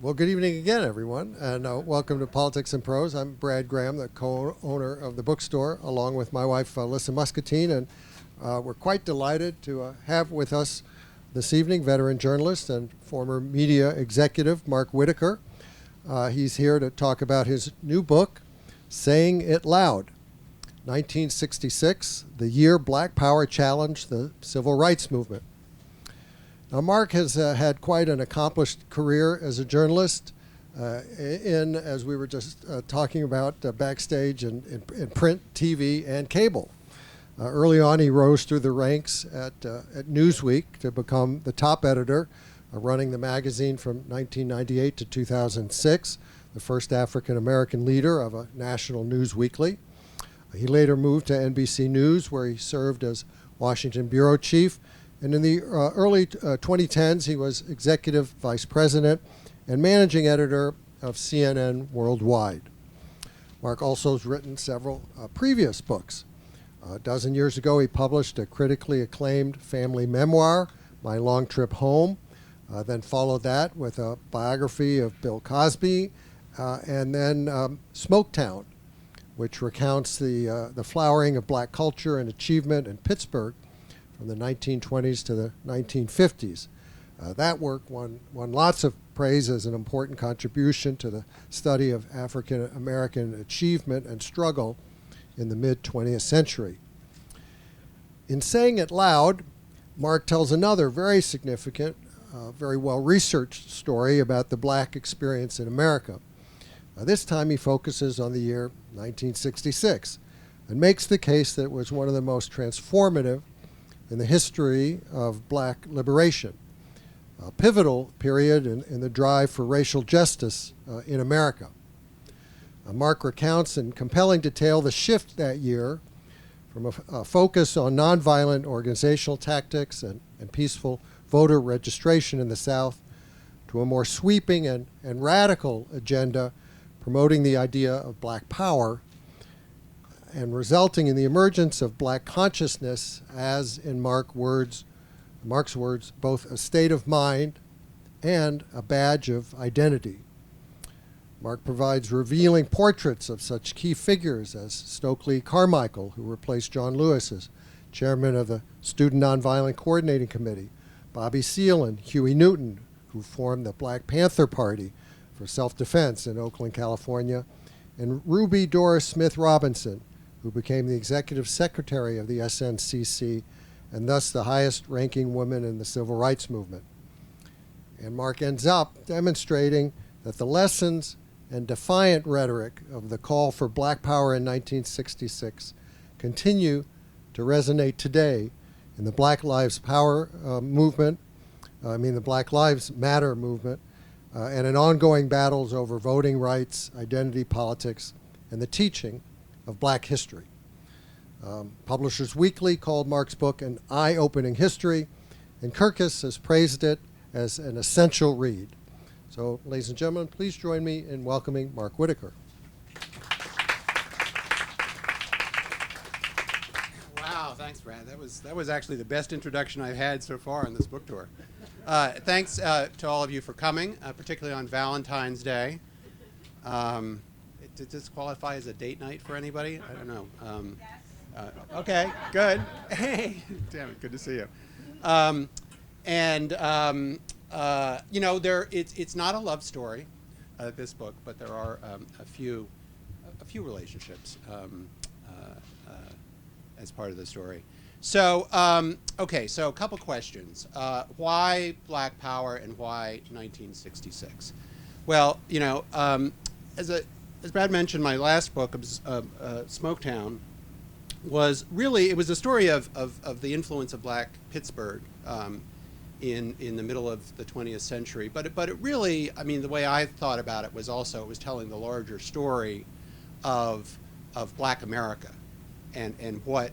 Well, good evening again, everyone, and welcome to Politics and Prose. I'm Brad Graham, the co-owner of the bookstore, along with my wife, Alyssa Muscatine, and we're quite delighted to have with us this evening veteran journalist and former media executive, Mark Whitaker. He's here to talk about his new book, Saying It Loud, 1966, the year Black Power challenged the Civil Rights Movement. Now, Mark has had quite an accomplished career as a journalist as we were just talking about, backstage in print, TV, and cable. Early on, he rose through the ranks at Newsweek to become the top editor, running the magazine from 1998 to 2006, the first African-American leader of a national news weekly. He later moved to NBC News, where he served as Washington bureau chief. And in the early 2010s, he was executive vice president and managing editor of CNN Worldwide. Mark also has written several previous books. A dozen years ago, he published a critically acclaimed family memoir, My Long Trip Home, then followed that with a biography of Bill Cosby, and then Smoketown, which recounts the flowering of black culture and achievement in Pittsburgh from the 1920s to the 1950s. That work won lots of praise as an important contribution to the study of African American achievement and struggle in the mid-20th century. In Saying It Loud, Mark tells another very significant, very well-researched story about the black experience in America. This time he focuses on the year 1966 and makes the case that it was one of the most transformative in the history of black liberation, a pivotal period in the drive for racial justice in America. Mark recounts in compelling detail the shift that year from a focus on nonviolent organizational tactics and peaceful voter registration in the South to a more sweeping and radical agenda promoting the idea of black power and resulting in the emergence of black consciousness as, in Mark's words, both a state of mind and a badge of identity. Mark provides revealing portraits of such key figures as Stokely Carmichael, who replaced John Lewis as chairman of the Student Nonviolent Coordinating Committee, Bobby Seale and Huey Newton, who formed the Black Panther Party for self-defense in Oakland, California, and Ruby Doris Smith Robinson, who became the executive secretary of the SNCC and thus the highest-ranking woman in the civil rights movement. And Mark ends up demonstrating that the lessons and defiant rhetoric of the call for black power in 1966 continue to resonate today in the Black Lives Power movement, the Black Lives Matter movement, and in ongoing battles over voting rights, identity politics, and the teaching of black history. Publishers Weekly called Mark's book an eye-opening history, and Kirkus has praised it as an essential read. So, ladies and gentlemen, please join me in welcoming Mark Whitaker. Wow, thanks, Brad. That was actually the best introduction I've had so far on this book tour. Thanks to all of you for coming, particularly on Valentine's Day. Did this qualify as a date night for anybody? I don't know. Okay, good. Hey, damn it, good to see you. It's not a love story, this book, but there are a few relationships as part of the story. So, so a couple questions. Why Black Power and why 1966? Well, as Brad mentioned, my last book, Smoketown, was a story of the influence of Black Pittsburgh in the middle of the 20th century. But it really, the way I thought about it was telling the larger story of Black America and what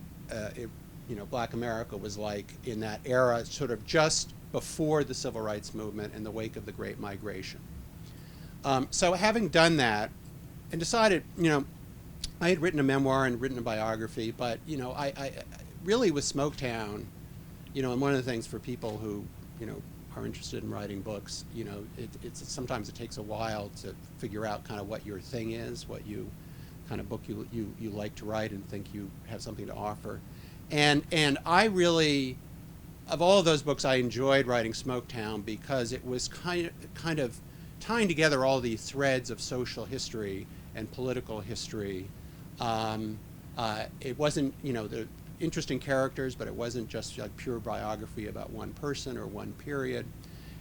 Black America was like in that era, sort of just before the Civil Rights Movement and the wake of the Great Migration. So having done that, and decided, I had written a memoir and written a biography, but, I really with Smoketown, and one of the things for people who, are interested in writing books, you know, sometimes it takes a while to figure out kind of what your thing is, what you kind of book you like to write and think you have something to offer. And I really, of all of those books, I enjoyed writing Smoketown because it was kind of tying together all these threads of social history and political history. It wasn't, you know, the interesting characters, but it wasn't just like pure biography about one person or one period.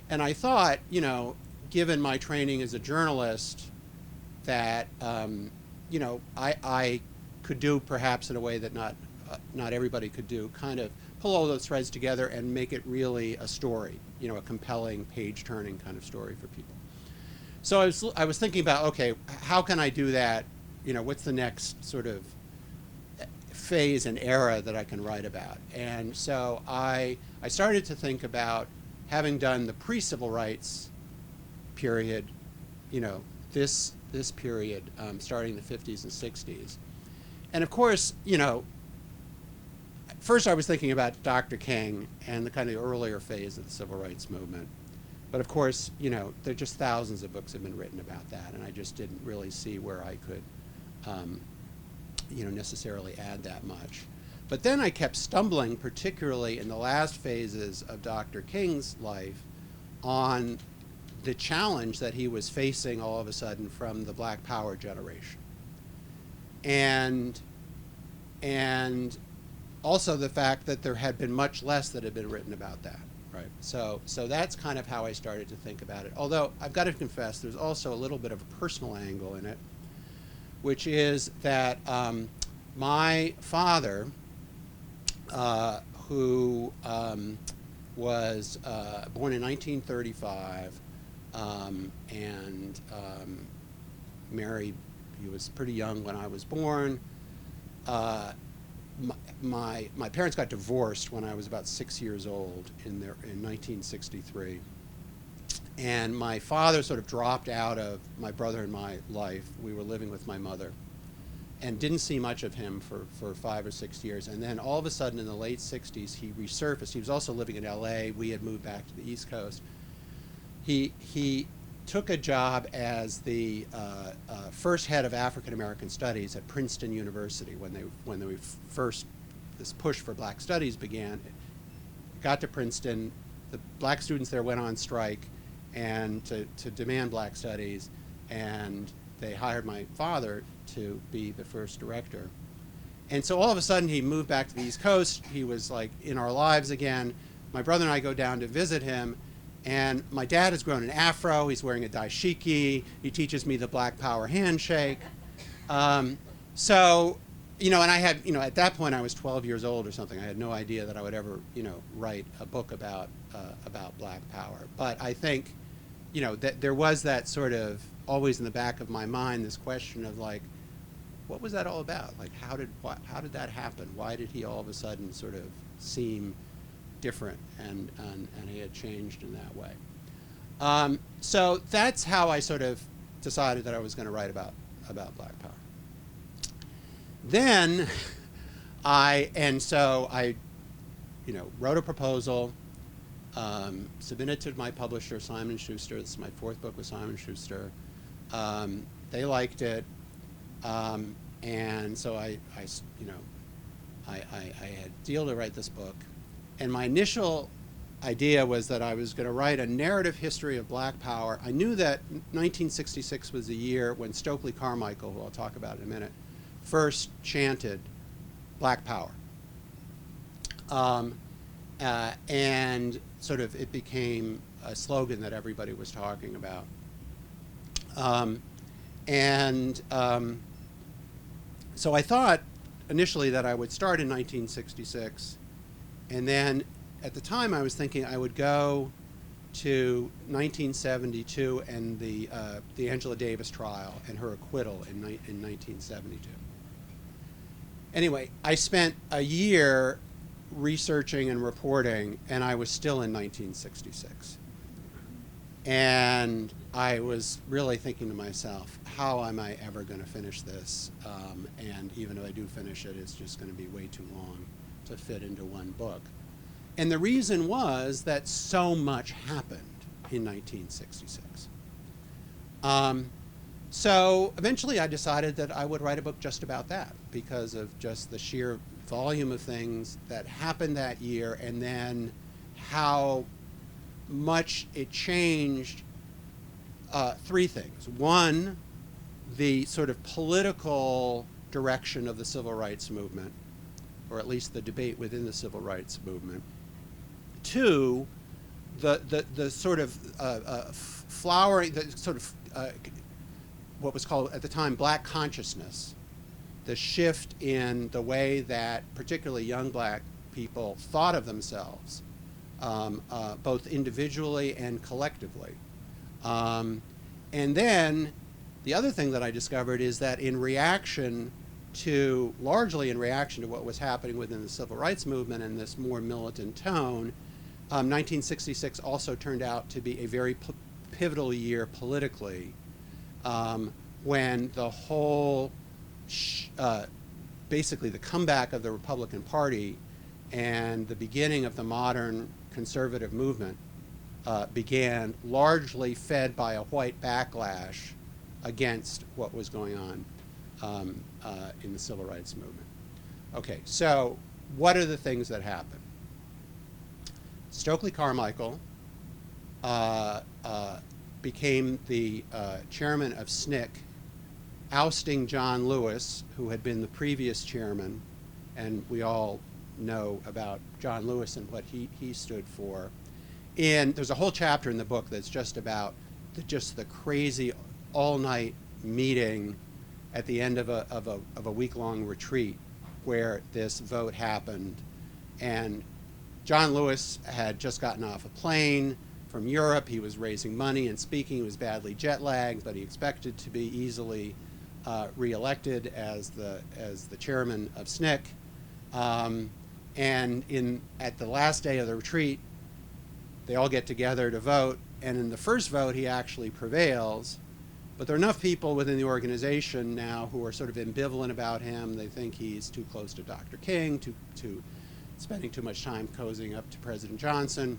And I thought, you know, given my training as a journalist, that you know, I could do perhaps in a way that not everybody could do, kind of pull all those threads together and make it really a story, you know, a compelling, page-turning kind of story for people. So I was thinking about, okay, how can I do that? You know, what's the next sort of phase and era that I can write about? And so I started to think about, having done the pre-civil rights period, you know, this period, starting the 50s and 60s. And of course, you know, first I was thinking about Dr. King and the kind of earlier phase of the civil rights movement. But of course, you know, there are just thousands of books have been written about that, and I just didn't really see where I could, you know, necessarily add that much. But then I kept stumbling, particularly in the last phases of Dr. King's life, on the challenge that he was facing all of a sudden from the Black Power generation. And also the fact that there had been much less that had been written about that, right? So that's kind of how I started to think about it. Although I've got to confess, there's also a little bit of a personal angle in it, which is that my father, who was born in 1935 and married, he was pretty young when I was born. My parents got divorced when I was about 6 years old in 1963. And my father sort of dropped out of my brother and my life. We were living with my mother and didn't see much of him for 5 or 6 years. And then all of a sudden in the late 60s, he resurfaced. He was also living in LA. We had moved back to the East Coast. He took a job as the first head of African American Studies at Princeton University when they first, this push for black studies began. Got to Princeton, the black students there went on strike and to demand black studies, and they hired my father to be the first director. And so all of a sudden he moved back to the East Coast. He was like in our lives again. My brother and I go down to visit him, and my dad has grown an afro. He's wearing a dashiki. He teaches me the Black Power handshake. So, you know, and I had, you know, at that point I was 12 years old or something. I had no idea that I would ever, you know, write a book about Black Power. But I think, you know, that there was that sort of always in the back of my mind, this question of like, what was that all about? Like, how did that happen? Why did he all of a sudden sort of seem different, and he had changed in that way? So that's how I sort of decided that I was going to write about Black Power. Then I you know, wrote a proposal, submitted to my publisher, Simon & Schuster. This is my fourth book with Simon & Schuster. They liked it, and so I had a deal to write this book. And my initial idea was that I was going to write a narrative history of Black Power. I knew that 1966 was the year when Stokely Carmichael, who I'll talk about in a minute, first chanted Black Power. And sort of it became a slogan that everybody was talking about. So I thought initially that I would start in 1966, and then at the time I was thinking I would go to 1972 and the Angela Davis trial and her acquittal in 1972. Anyway, I spent a year researching and reporting, and I was still in 1966. And I was really thinking to myself, how am I ever going to finish this? And even if I do finish it, it's just going to be way too long to fit into one book. And the reason was that so much happened in 1966. So eventually I decided that I would write a book just about that because of just the sheer volume of things that happened that year, and then how much it changed three things. One, the sort of political direction of the civil rights movement, or at least the debate within the civil rights movement. Two, the sort of flowering, the sort of what was called at the time black consciousness, the shift in the way that particularly young black people thought of themselves, both individually and collectively. And then the other thing that I discovered is that largely in reaction to what was happening within the civil rights movement and this more militant tone, 1966 also turned out to be a very pivotal year politically, when the whole, basically the comeback of the Republican Party and the beginning of the modern conservative movement began, largely fed by a white backlash against what was going on in the civil rights movement. Okay, so what are the things that happened? Stokely Carmichael became the chairman of SNCC, ousting John Lewis, who had been the previous chairman, and we all know about John Lewis and what he stood for. And there's a whole chapter in the book that's just about the crazy all-night meeting at the end of a week-long retreat where this vote happened. And John Lewis had just gotten off a plane from Europe. He was raising money and speaking. He was badly jet-lagged, but he expected to be easily reelected as the chairman of SNCC. And at the last day of the retreat, they all get together to vote. And in the first vote, he actually prevails. But there are enough people within the organization now who are sort of ambivalent about him. They think he's too close to Dr. King, to spending too much time cozying up to President Johnson.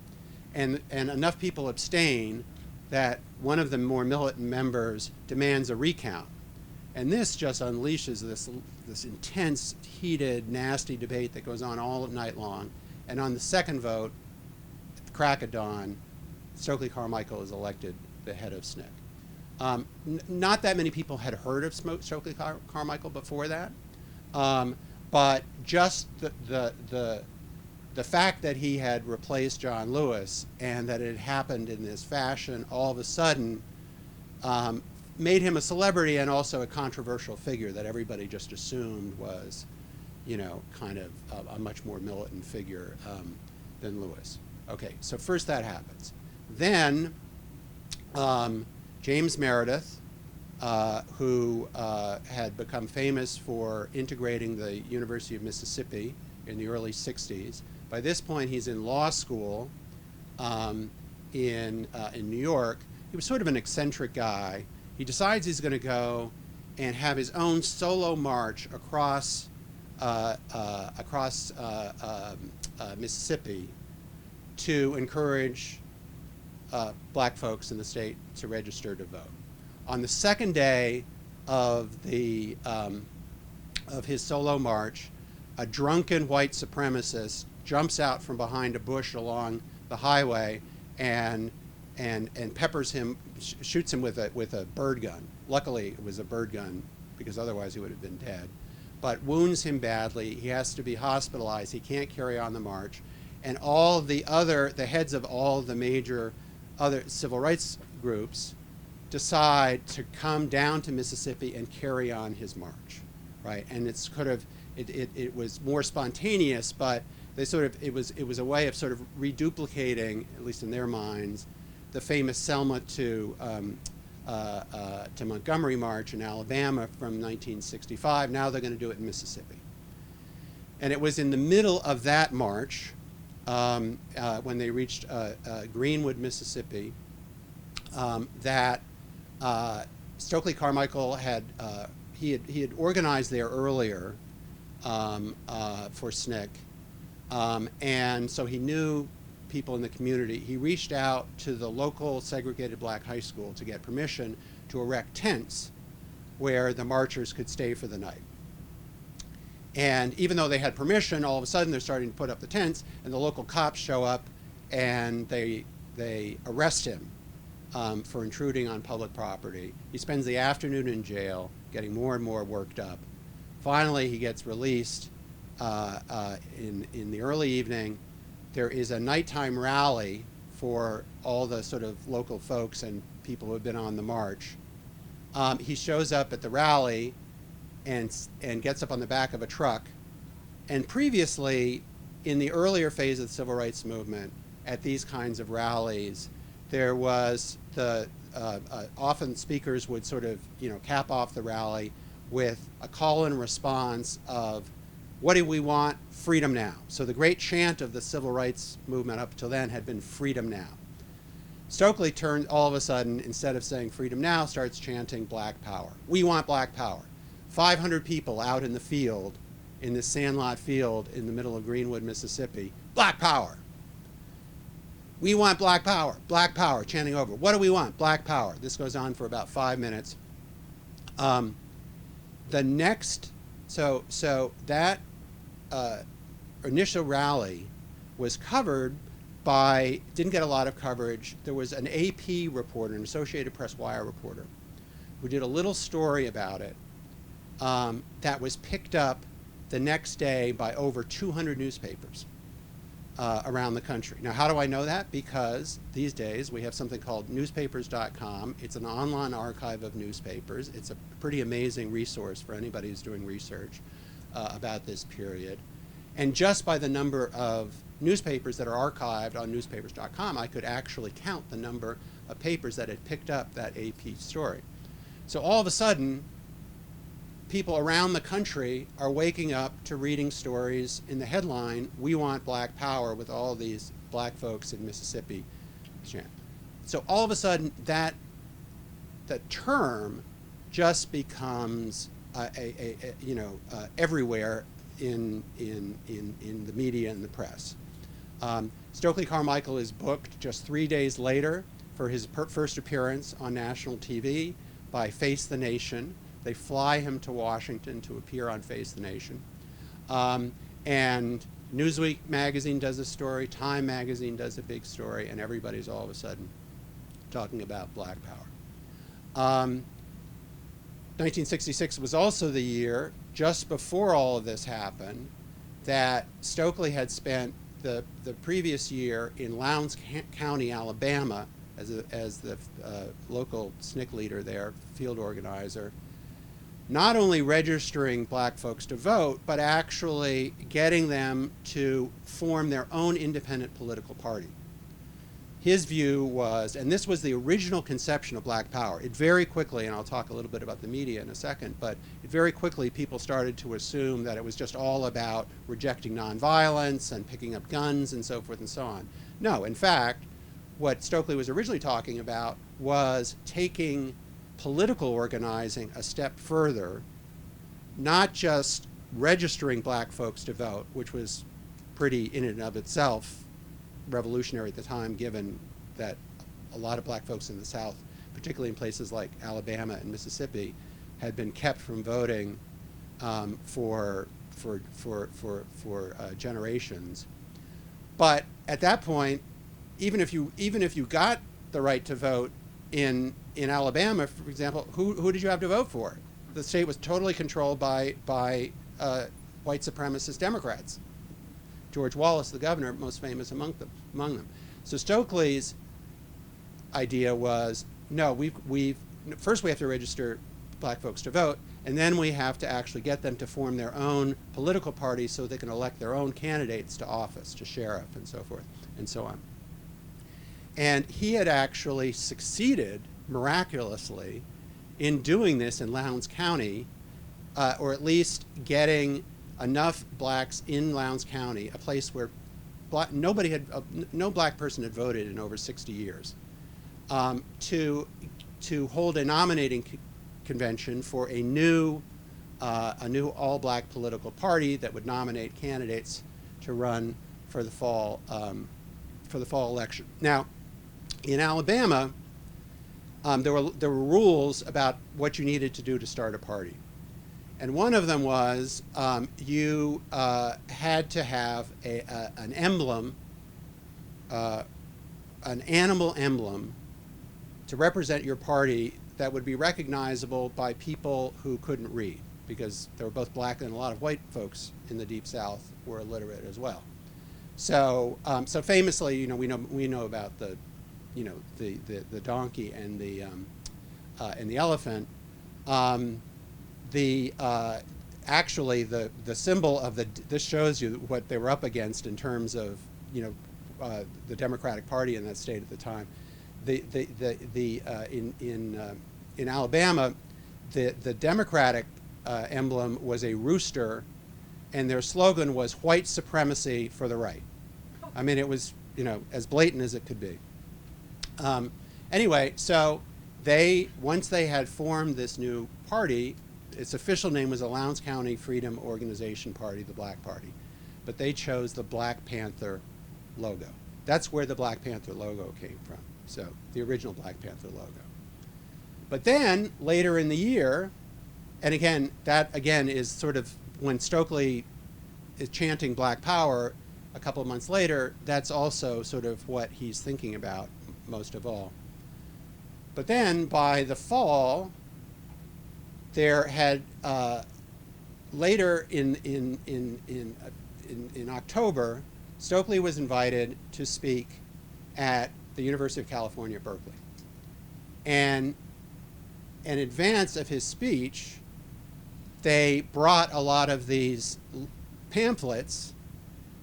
And enough people abstain that one of the more militant members demands a recount. And this just unleashes this intense, heated, nasty debate that goes on all night long. And on the second vote, at the crack of dawn, Stokely Carmichael is elected the head of SNCC. Not that many people had heard of Stokely Carmichael before that, but just the fact that he had replaced John Lewis and that it happened in this fashion all of a sudden made him a celebrity and also a controversial figure that everybody just assumed was, kind of a much more militant figure than Lewis. Okay, so first that happens. Then James Meredith, who had become famous for integrating the University of Mississippi in the early 60s. By this point, he's in law school in New York. He was sort of an eccentric guy. He decides he's going to go and have his own solo march across Mississippi to encourage black folks in the state to register to vote. On the second day of his solo march, a drunken white supremacist jumps out from behind a bush along the highway and peppers him, shoots him with a bird gun. Luckily, it was a bird gun because otherwise he would have been dead. But wounds him badly. He has to be hospitalized. He can't carry on the march. And all the heads of all the major other civil rights groups decide to come down to Mississippi and carry on his march, right? And it's sort of, it was more spontaneous, but it was a way of sort of reduplicating, at least in their minds, the famous Selma to Montgomery March in Alabama from 1965. Now they're going to do it in Mississippi. And it was in the middle of that march, when they reached Greenwood, Mississippi, that Stokely Carmichael had organized there earlier for SNCC And so he knew people in the community. He reached out to the local segregated black high school to get permission to erect tents where the marchers could stay for the night. And even though they had permission, all of a sudden they're starting to put up the tents, and the local cops show up and they arrest him for intruding on public property. He spends the afternoon in jail, getting more and more worked up. Finally, he gets released in the early evening. There is a nighttime rally for all the sort of local folks and people who have been on the march. He shows up at the rally and gets up on the back of a truck. And previously, in the earlier phase of the civil rights movement, at these kinds of rallies, there was often speakers would sort of, cap off the rally with a call and response of, what do we want? Freedom now. So the great chant of the civil rights movement up till then had been freedom now. Stokely turned, all of a sudden, instead of saying freedom now, starts chanting black power. We want black power. 500 people out in the field, in this sandlot field in the middle of Greenwood, Mississippi. Black power. We want black power, chanting over. What do we want? Black power. This goes on for about 5 minutes. So that initial rally was covered by, didn't get a lot of coverage. There was an AP reporter, an Associated Press Wire reporter, who did a little story about it that was picked up the next day by over 200 newspapers around the country. Now, how do I know that? Because these days we have something called newspapers.com. It's an online archive of newspapers. It's a pretty amazing resource for anybody who's doing research about this period. And just by the number of newspapers that are archived on newspapers.com, I could actually count the number of papers that had picked up that AP story. So all of a sudden, people around the country are waking up to reading stories in the headline, "We want black power," with all these black folks in Mississippi chant. So all of a sudden, the term just becomes everywhere in the media and the press. Stokely Carmichael is booked just 3 days later for his first appearance on national TV by Face the Nation. They fly him to Washington to appear on Face the Nation. And Newsweek magazine does a story, Time magazine does a big story, and everybody's all of a sudden talking about black power. 1966 was also the year, just before all of this happened, that Stokely had spent the previous year in Lowndes County, Alabama, as the local SNCC leader there, field organizer, not only registering black folks to vote, but actually getting them to form their own independent political party. His view was, and this was the original conception of black power, it very quickly, and I'll talk a little bit about the media in a second, but very quickly people started to assume that it was just all about rejecting nonviolence and picking up guns and so forth and so on. No, in fact, what Stokely was originally talking about was taking political organizing a step further, not just registering black folks to vote, which was pretty in and of itself revolutionary at the time, given that a lot of black folks in the South, particularly in places like Alabama and Mississippi, had been kept from voting for generations. But at that point, even if you got the right to vote in Alabama, for example, who did you have to vote for? The state was totally controlled by white supremacist Democrats. George Wallace, the governor, most famous among them. So Stokely's idea was, no, first we have to register black folks to vote, and then we have to actually get them to form their own political party so they can elect their own candidates to office, to sheriff, and so forth, and so on. And he had actually succeeded miraculously in doing this in Lowndes County, or at least getting enough blacks in Lowndes County, a place where no black person had voted in over 60 years, to hold a nominating convention for a new all-black political party that would nominate candidates to run for the fall election. Now, in Alabama, there were rules about what you needed to do to start a party. And one of them was you had to have an emblem, an animal emblem, to represent your party that would be recognizable by people who couldn't read, because there were both black and a lot of white folks in the Deep South were illiterate as well. So, so famously, you know, we know about the donkey and the elephant. Actually the symbol of this shows you what they were up against in terms of, you know, the Democratic Party in that state at the time. In Alabama, the Democratic emblem was a rooster, and their slogan was "White supremacy for the right." I mean, it was, you know, as blatant as it could be. Anyway, so once they had formed this new party, its official name was the Lowndes County Freedom Organization Party, the Black Party, but they chose the Black Panther logo. That's where the Black Panther logo came from. So the original Black Panther logo. But then later in the year, and again, that again is sort of when Stokely is chanting Black Power a couple of months later, that's also sort of what he's thinking about most of all. But then by the fall, there had later in October, Stokely was invited to speak at the University of California, Berkeley. And in advance of his speech, they brought a lot of these pamphlets,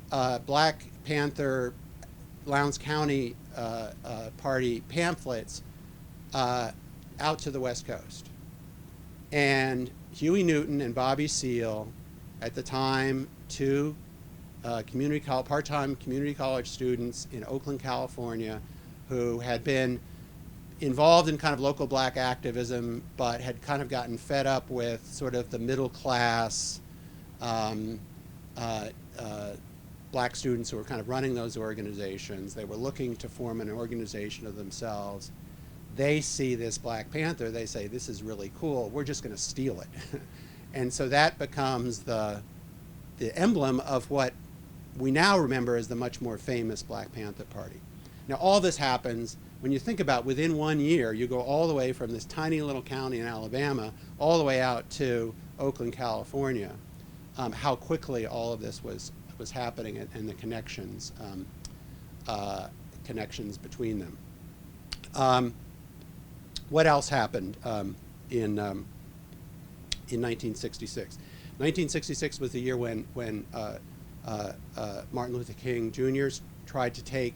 Black Panther, Lowndes County Party pamphlets, out to the West Coast. And Huey Newton and Bobby Seale, at the time, two part-time community college students in Oakland, California, who had been involved in kind of local black activism, but had kind of gotten fed up with sort of the middle class black students who were kind of running those organizations. They were looking to form an organization of themselves. They see this Black Panther, they say, this is really cool, we're just going to steal it. And so that becomes the emblem of what we now remember as the much more famous Black Panther Party. Now, all this happens, when you think about within 1 year, you go all the way from this tiny little county in Alabama all the way out to Oakland, California, how quickly all of this was happening, and the connections between them. What else happened in 1966? 1966 was the year when Martin Luther King Jr. tried to take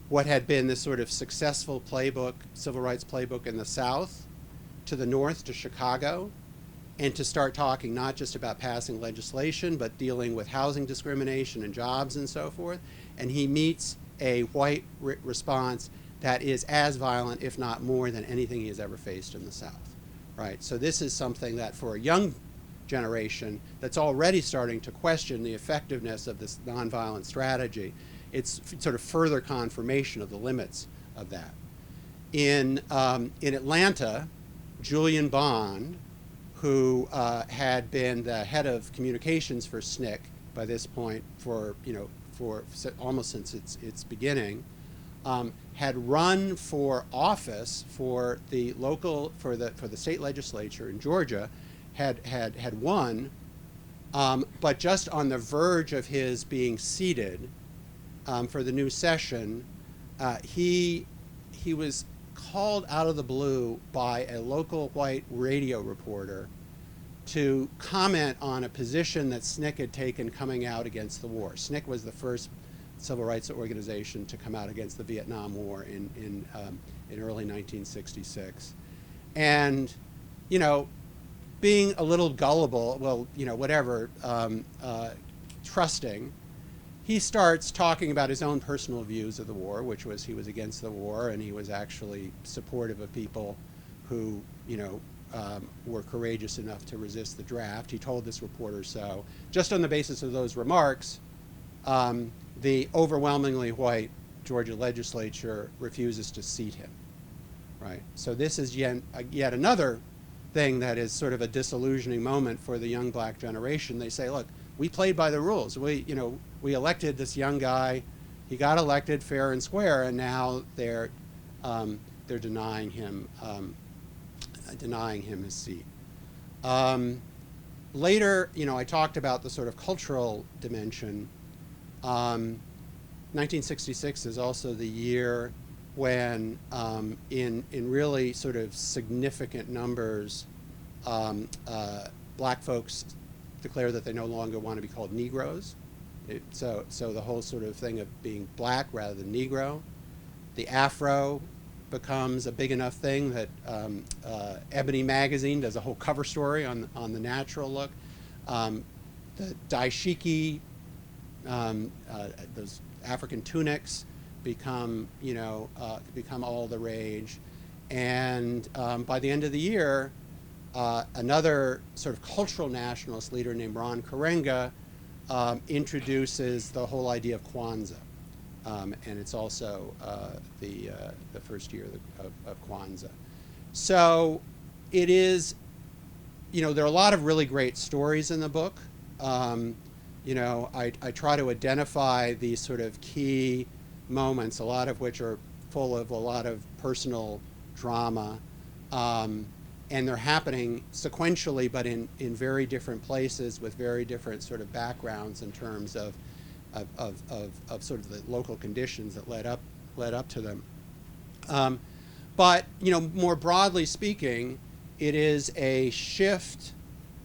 what had been this sort of successful playbook, civil rights playbook in the South, to the North, to Chicago, and to start talking not just about passing legislation, but dealing with housing discrimination and jobs and so forth. And he meets a white response that is as violent, if not more, than anything he has ever faced in the South, right? So this is something that for a young generation that's already starting to question the effectiveness of this nonviolent strategy, it's sort of further confirmation of the limits of that. In Atlanta, Julian Bond, who had been the head of communications for SNCC by this point for almost since its beginning, had run for office for the state legislature in Georgia, had won, but just on the verge of his being seated for the new session, he was called out of the blue by a local white radio reporter to comment on a position that SNCC had taken coming out against the war. SNCC was the first civil rights organization to come out against the Vietnam War in early 1966. And, you know, being a little gullible, well, you know, whatever, trusting, he starts talking about his own personal views of the war, which was he was against the war and he was actually supportive of people who, you know, were courageous enough to resist the draft. He told this reporter so. Just on the basis of those remarks, the overwhelmingly white Georgia legislature refuses to seat him, right? So this is yet another thing that is sort of a disillusioning moment for the young black generation. They say, look, we played by the rules. We elected this young guy. He got elected fair and square, and now they're denying him his seat. Later, I talked about the sort of cultural dimension. 1966 is also the year when, in really sort of significant numbers, black folks declare that they no longer want to be called Negroes. So the whole sort of thing of being black rather than Negro. The Afro becomes a big enough thing that Ebony magazine does a whole cover story on the natural look. The daishiki, those African tunics become all the rage. And by the end of the year, another sort of cultural nationalist leader named Ron Karenga introduces the whole idea of Kwanzaa. And it's also the first year of Kwanzaa. So it is, there are a lot of really great stories in the book. I try to identify these sort of key moments, a lot of which are full of a lot of personal drama. And they're happening sequentially, but in very different places with very different sort of backgrounds in terms of sort of the local conditions that led up to them. But more broadly speaking, it is a shift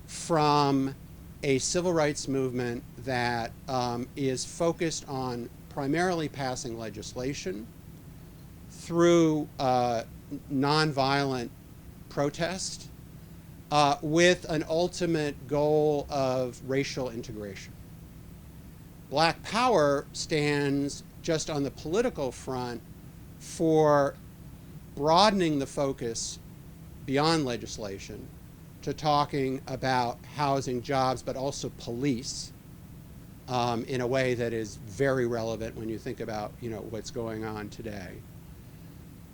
from a civil rights movement that is focused on primarily passing legislation through nonviolent protest with an ultimate goal of racial integration. Black Power stands just on the political front for broadening the focus beyond legislation to talking about housing, jobs, but also police in a way that is very relevant when you think about what's going on today.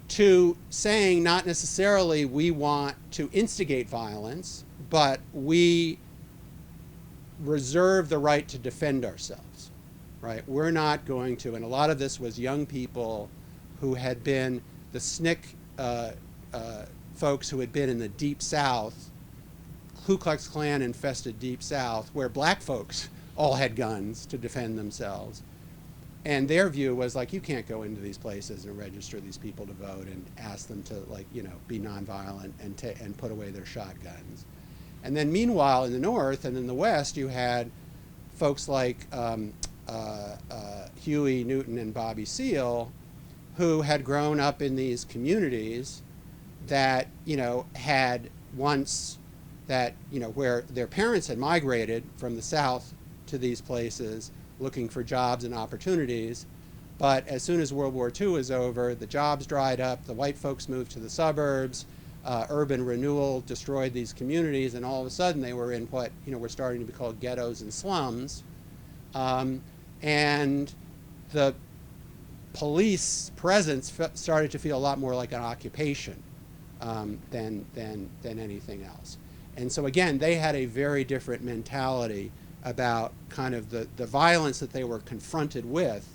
To saying not necessarily we want to instigate violence, but we reserve the right to defend ourselves, right? We're not going to, and a lot of this was young people who had been the SNCC folks who had been in the Deep South, Ku Klux Klan infested Deep South, where black folks all had guns to defend themselves. And their view was like, you can't go into these places and register these people to vote and ask them to be nonviolent and put away their shotguns. And then meanwhile, in the North and in the West, you had folks like Huey, Newton, and Bobby Seale, who had grown up in these communities that, had once that, where their parents had migrated from the South to these places looking for jobs and opportunities. But as soon as World War II was over, the jobs dried up, the white folks moved to the suburbs, urban renewal destroyed these communities, and all of a sudden they were in what were starting to be called ghettos and slums. And the police presence started to feel a lot more like an occupation than anything else. And so again, they had a very different mentality about kind of the violence that they were confronted with,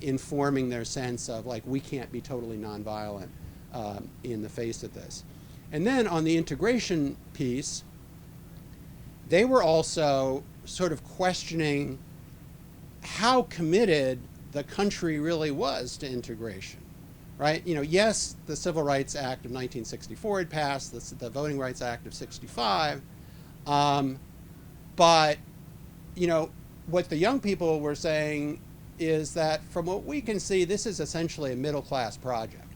informing their sense of we can't be totally nonviolent in the face of this. And then on the integration piece, they were also sort of questioning how committed the country really was to integration, right? Yes, the Civil Rights Act of 1964 had passed, the Voting Rights Act of 65, but, what the young people were saying is that from what we can see, this is essentially a middle-class project,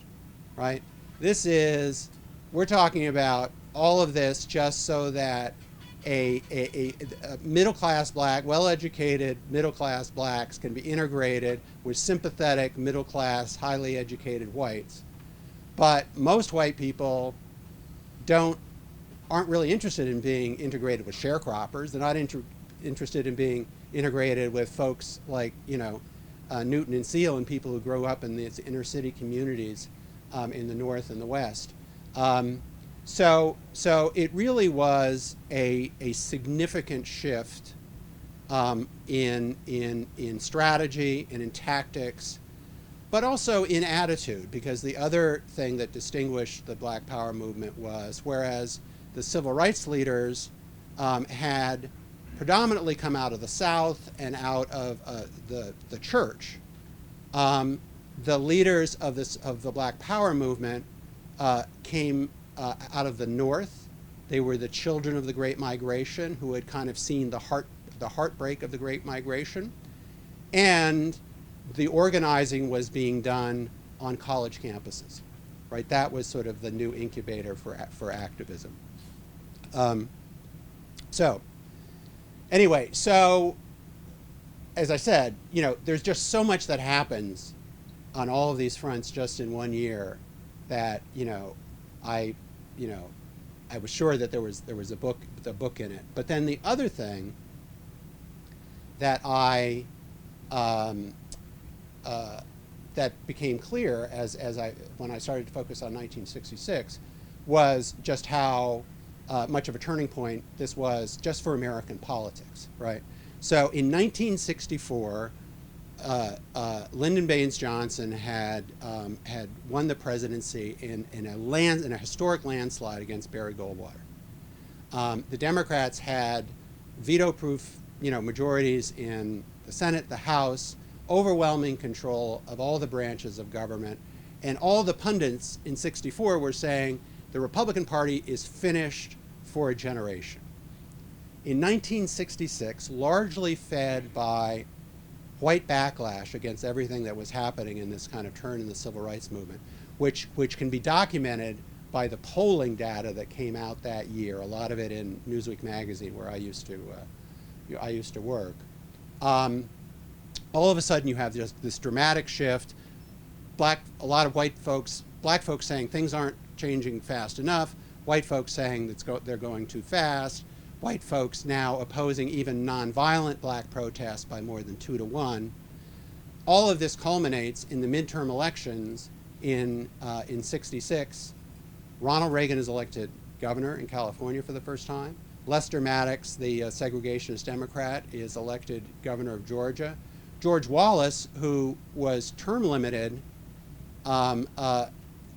right? We're talking about all of this just so that a middle-class black, well-educated middle-class blacks can be integrated with sympathetic middle-class, highly educated whites. But most white people aren't really interested in being integrated with sharecroppers. They're not interested in being integrated with folks like, Newton and Seale and people who grow up in these inner city communities in the North and the West. So it really was a significant shift in strategy and in tactics, but also in attitude, because the other thing that distinguished the Black Power movement was, whereas the civil rights leaders had predominantly come out of the South and out of the church, the leaders of the Black Power movement came out of the North. They were the children of the Great Migration who had kind of seen the heartbreak of the Great Migration, and the organizing was being done on college campuses, right? That was sort of the new incubator for activism. Anyway, so as I said, there's just so much that happens on all of these fronts just in one year that I was sure that there was a book in it. But then the other thing that that became clear when I started to focus on 1966 was just how much of a turning point this was just for American politics, right? So in 1964, Lyndon Baines Johnson had won the presidency in a historic landslide against Barry Goldwater. The Democrats had veto-proof, majorities in the Senate, the House, overwhelming control of all the branches of government, and all the pundits in '64 were saying the Republican Party is finished for a generation. In 1966, largely fed by white backlash against everything that was happening in this kind of turn in the civil rights movement, which can be documented by the polling data that came out that year, a lot of it in Newsweek magazine, where I used to work. All of a sudden you have this dramatic shift. A lot of black folks saying things aren't changing fast enough, white folks saying they're going too fast, white folks now opposing even nonviolent black protests by more than 2-to-1. All of this culminates in the midterm elections in '66. Ronald Reagan is elected governor in California for the first time. Lester Maddox, the segregationist Democrat, is elected governor of Georgia. George Wallace, who was term limited,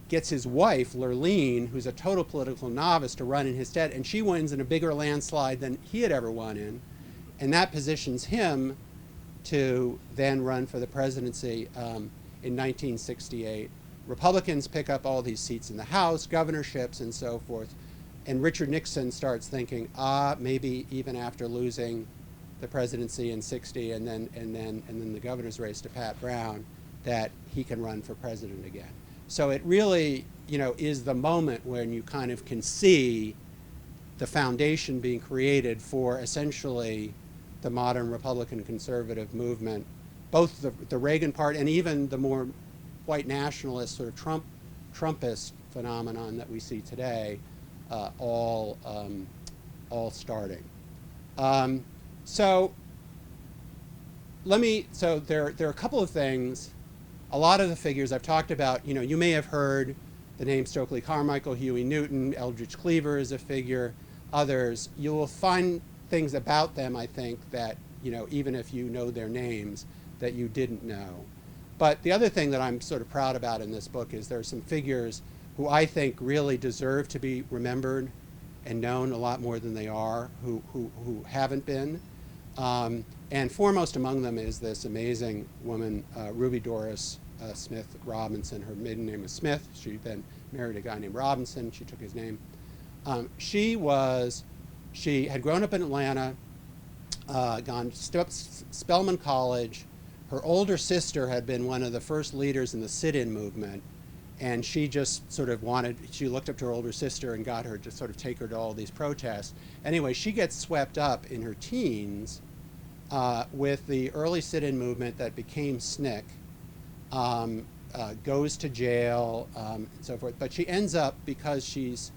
gets his wife, Lurleen, who's a total political novice, to run in his stead, and she wins in a bigger landslide than he had ever won in. And that positions him to then run for the presidency in 1968. Republicans pick up all these seats in the House, governorships, and so forth. And Richard Nixon starts thinking, maybe even after losing the presidency in '60 and then the governor's race to Pat Brown, that he can run for president again. So it really, is the moment when you kind of can see the foundation being created for essentially the modern Republican conservative movement, both the Reagan part and even the more white nationalist sort of Trumpist phenomenon that we see today, all starting. So there are a couple of things. A lot of the figures I've talked about, you may have heard the name Stokely Carmichael, Huey Newton, Eldridge Cleaver is a figure, others. You will find things about them, I think, that, even if you know their names, that you didn't know. But the other thing that I'm sort of proud about in this book is there are some figures who I think really deserve to be remembered and known a lot more than they are, who haven't been. And foremost among them is this amazing woman, Ruby Doris Smith Robinson. Her maiden name was Smith. She then married a guy named Robinson. She took his name. She had grown up in Atlanta, gone to Spelman College. Her older sister had been one of the first leaders in the sit-in movement, and she just sort of she looked up to her older sister and got her to sort of take her to all these protests. Anyway, she gets swept up in her teens with the early sit-in movement that became SNCC, goes to jail, and so forth. But she ends up, because she's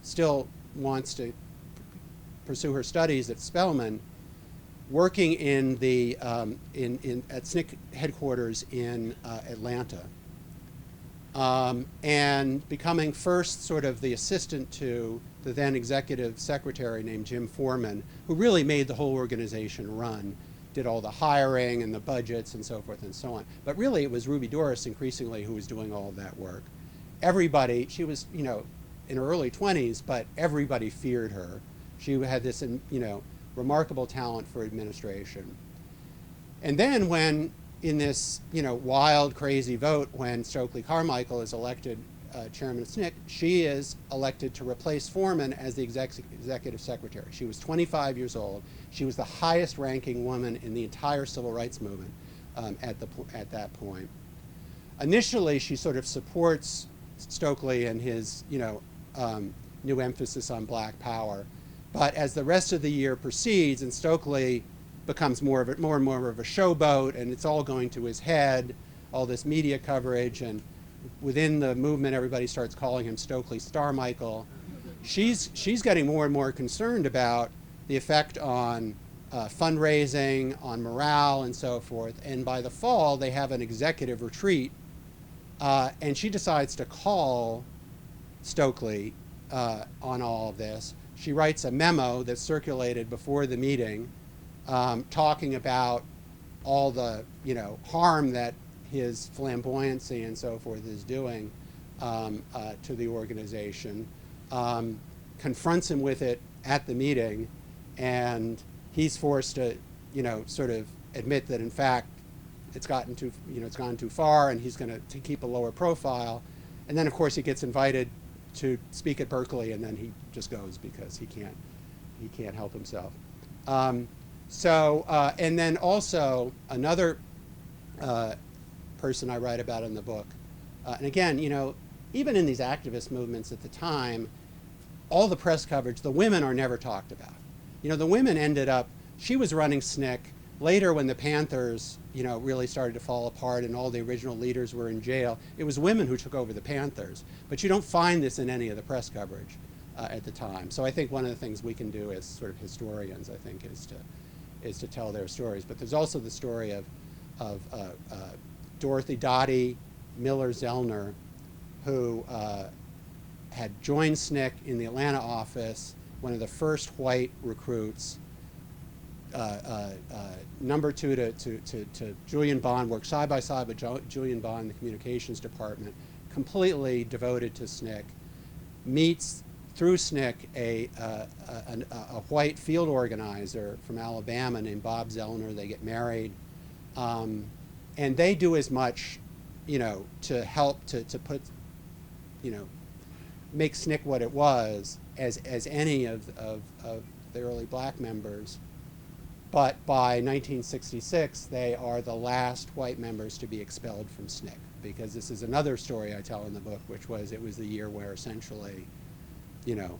still wants to pursue her studies at Spelman, working in the at SNCC headquarters in Atlanta, and becoming first sort of the assistant to the then executive secretary named Jim Foreman, who really made the whole organization run, did all the hiring and the budgets and so forth and so on. But really it was Ruby Doris increasingly who was doing all of that work. Everybody, she was, you know, in her early 20s, but everybody feared her. She had this, you know, remarkable talent for administration. And then when, in this, you know, wild, crazy vote, when Stokely Carmichael is elected chairman of SNCC, she is elected to replace Foreman as the executive secretary. She was 25 years old. She was the highest ranking woman in the entire civil rights movement at that point. Initially, she sort of supports Stokely and his, you know, new emphasis on black power. But as the rest of the year proceeds and Stokely becomes more and more of a showboat, and it's all going to his head, all this media coverage, and within the movement everybody starts calling him Stokely Starmichael. She's getting more and more concerned about the effect on fundraising, on morale, and so forth. And by the fall, they have an executive retreat, and she decides to call Stokely on all of this. She writes a memo that's circulated before the meeting, talking about all the, you know, harm that his flamboyancy and so forth is doing to the organization, confronts him with it at the meeting, and he's forced to, you know, sort of admit that in fact it's gone too far, and he's going to keep a lower profile. And then of course he gets invited to speak at Berkeley, and then he just goes because he can't help himself. And then also another person I write about in the book, and again, you know, even in these activist movements at the time, all the press coverage, the women are never talked about. You know, the women ended up, she was running SNCC. Later, when the Panthers, you know, really started to fall apart and all the original leaders were in jail, it was women who took over the Panthers. But you don't find this in any of the press coverage at the time. So I think one of the things we can do as sort of historians, I think, is to tell their stories. But there's also the story of Dorothy Dottie Miller Zellner, who had joined SNCC in the Atlanta office, one of the first white recruits, number two to Julian Bond, worked side by side with Julian Bond in the communications department, completely devoted to SNCC, meets through SNCC a white field organizer from Alabama named Bob Zellner. They get married, and they do as much, you know, to help to put, you know, make SNCC what it was as any of the early black members. But by 1966, they are the last white members to be expelled from SNCC, because this is another story I tell in the book, which was it was the year where essentially, you know,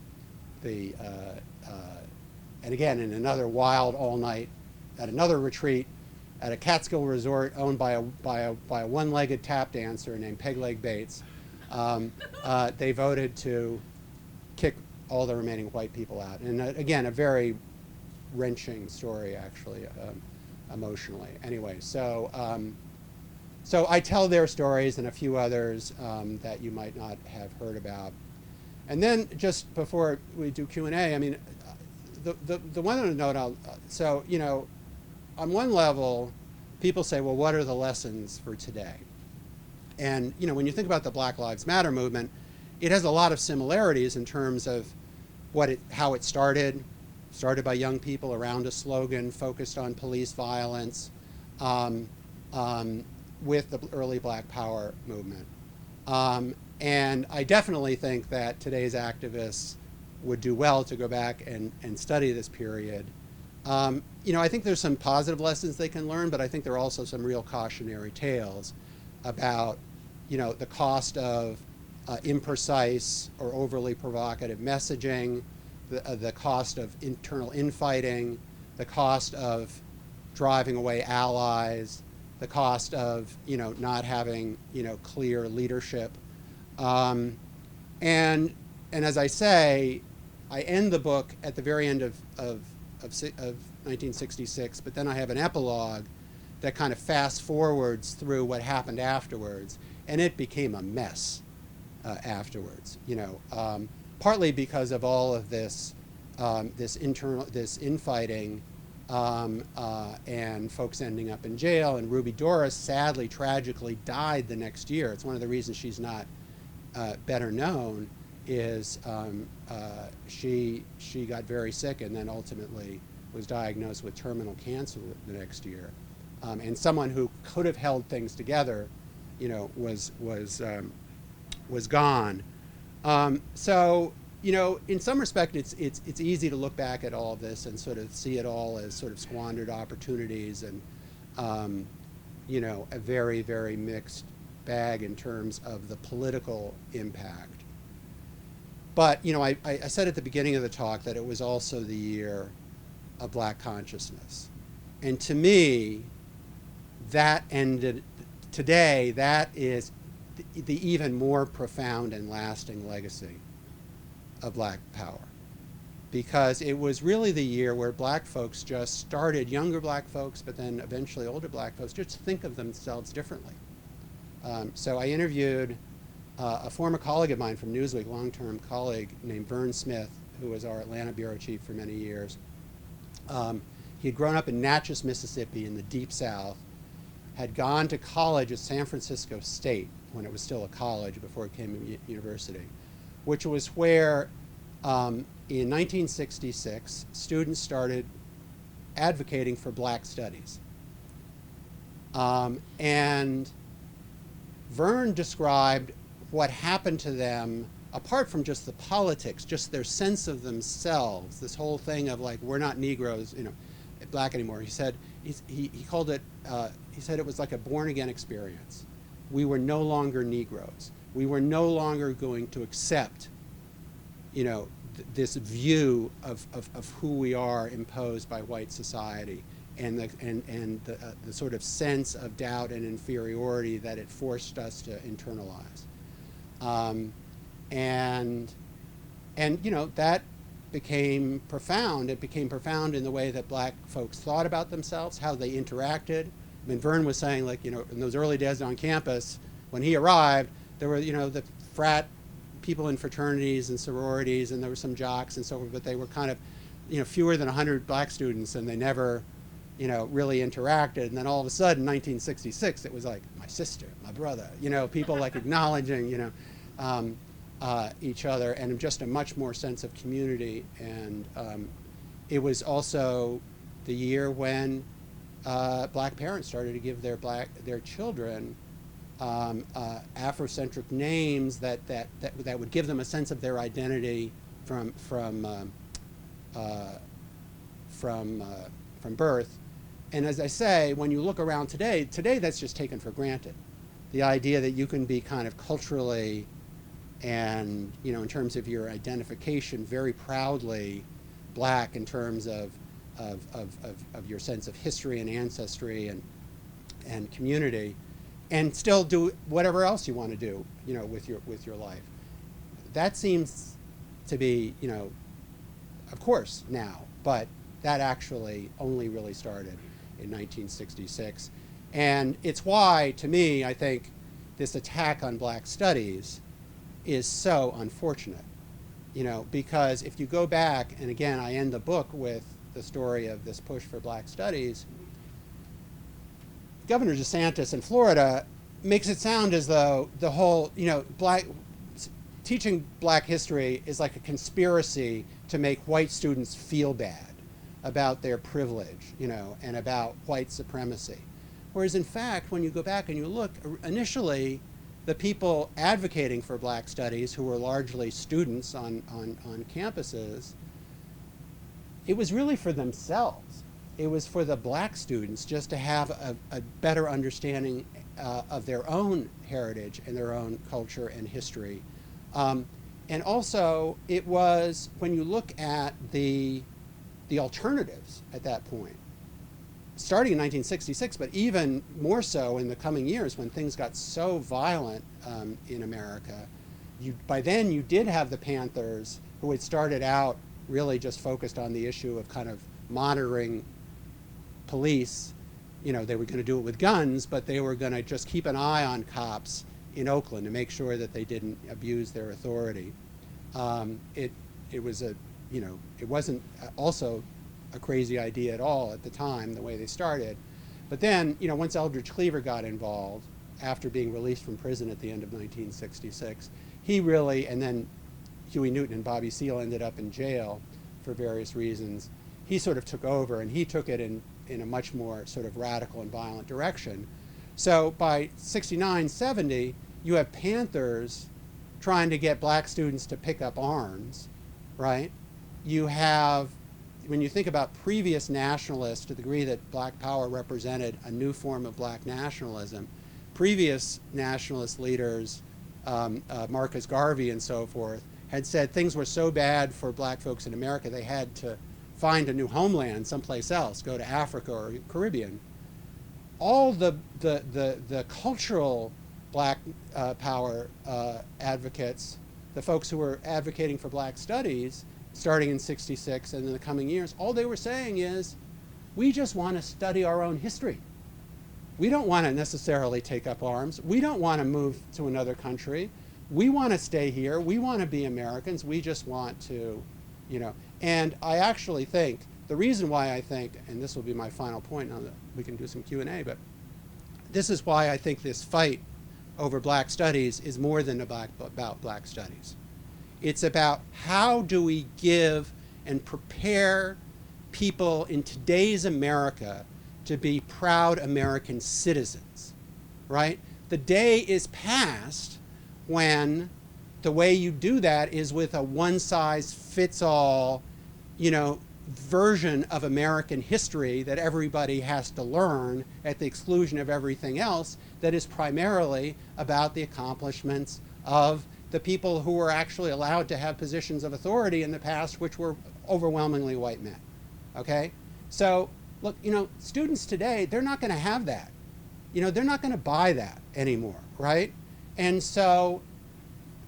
and again, in another wild all-night, at another retreat, at a Catskill resort owned by a one-legged tap dancer named Peg Leg Bates, they voted to kick all the remaining white people out. And again, a very wrenching story, actually, emotionally. Anyway, so I tell their stories and a few others that you might not have heard about. And then just before we do Q&A, I mean, the one other note, so, you know, on one level, people say, well, what are the lessons for today? And, you know, when you think about the Black Lives Matter movement, it has a lot of similarities in terms of how it started by young people around a slogan focused on police violence, with the early Black Power movement. And I definitely think that today's activists would do well to go back and study this period. You know, I think there's some positive lessons they can learn, but I think there are also some real cautionary tales about, you know, the cost of imprecise or overly provocative messaging, the cost of internal infighting, the cost of driving away allies, the cost of, you know, not having, you know, clear leadership. And as I say, I end the book at the very end of of 1966, but then I have an epilogue that kind of fast forwards through what happened afterwards, and it became a mess afterwards. Partly because of all of this this infighting, and folks ending up in jail. And Ruby Doris sadly, tragically died the next year. It's one of the reasons she's not better known. Is she got very sick and then ultimately was diagnosed with terminal cancer the next year. And someone who could have held things together, was gone. So, in some respect, it's easy to look back at all of this and sort of see it all as sort of squandered opportunities and, a very, very mixed bag in terms of the political impact. But, I said at the beginning of the talk that it was also the year of Black consciousness. And to me, that ended today, that is the even more profound and lasting legacy of Black power. Because it was really the year where Black folks just started, younger Black folks, but then eventually older Black folks, just think of themselves differently. So I interviewed a former colleague of mine from Newsweek, long-term colleague named Vern Smith, who was our Atlanta bureau chief for many years. He had grown up in Natchez, Mississippi in the Deep South, had gone to college at San Francisco State when it was still a college before it became a university, which was where in 1966 students started advocating for Black studies. And Vern described what happened to them apart from just the politics, just their sense of themselves, this whole thing of like, we're not Negroes, Black anymore. He said, he called it, he said it was like a born-again experience. We were no longer Negroes. We were no longer going to accept, this view of who we are imposed by white society and the sort of sense of doubt and inferiority that it forced us to internalize. That became profound. It became profound in the way that Black folks thought about themselves, how they interacted. I mean, Vern was saying, like, in those early days on campus, when he arrived, there were, the frat people in fraternities and sororities, and there were some jocks and so forth, but they were kind of, fewer than 100 Black students, and they never, really interacted. And then all of a sudden, 1966, it was like, my sister, my brother, people like acknowledging, each other, and just a much more sense of community. And it was also the year when Black parents started to give their children Afrocentric names that would give them a sense of their identity from birth. And as I say, when you look around today that's just taken for granted. The idea that you can be kind of culturally and, in terms of your identification, very proudly Black in terms of your sense of history and ancestry and community, and still do whatever else you want to do, with your life. That seems to be, of course now, but that actually only really started in 1966. And it's why, to me, I think this attack on Black studies is so unfortunate, because if you go back, and again, I end the book with the story of this push for Black studies, Governor DeSantis in Florida makes it sound as though the whole, teaching Black history is like a conspiracy to make white students feel bad about their privilege, and about white supremacy. Whereas in fact, when you go back and you look, initially, the people advocating for Black studies, who were largely students on campuses, it was really for themselves. It was for the Black students just to have a better understanding of their own heritage and their own culture and history. And also, it was, when you look at the alternatives at that point, starting in 1966, but even more so in the coming years when things got so violent in America, by then you did have the Panthers, who had started out really just focused on the issue of kind of monitoring police. You know, they were going to do it with guns, but they were going to just keep an eye on cops in Oakland to make sure that they didn't abuse their authority. It was a, you know, it wasn't also a crazy idea at all at the time, the way they started. But then, you know, once Eldridge Cleaver got involved, after being released from prison at the end of 1966, he really, and then Huey Newton and Bobby Seale ended up in jail for various reasons. He sort of took over, and he took it in a much more sort of radical and violent direction. So by 69, 70, you have Panthers trying to get black students to pick up arms, right? You have, when you think about previous nationalists, to the degree that Black Power represented a new form of black nationalism, previous nationalist leaders, Marcus Garvey and so forth, had said things were so bad for black folks in America they had to find a new homeland someplace else, go to Africa or Caribbean. All the cultural Black Power advocates, the folks who were advocating for black studies, starting in 66 and in the coming years, all they were saying is, we just want to study our own history. We don't want to necessarily take up arms. We don't want to move to another country. We want to stay here. We want to be Americans. We just want to, you know. And I actually think, the reason why I think, and this will be my final point, now that we can do some Q&A, but this is why I think this fight over black studies is more than about black studies. It's about how do we give and prepare people in today's America to be proud American citizens, right? The day is past when the way you do that is with a one-size-fits-all, you know, version of American history that everybody has to learn at the exclusion of everything else that is primarily about the accomplishments of the people who were actually allowed to have positions of authority in the past, which were overwhelmingly white men, okay? So, look, you know, students today, they're not going to have that. You know, they're not going to buy that anymore, right? And so,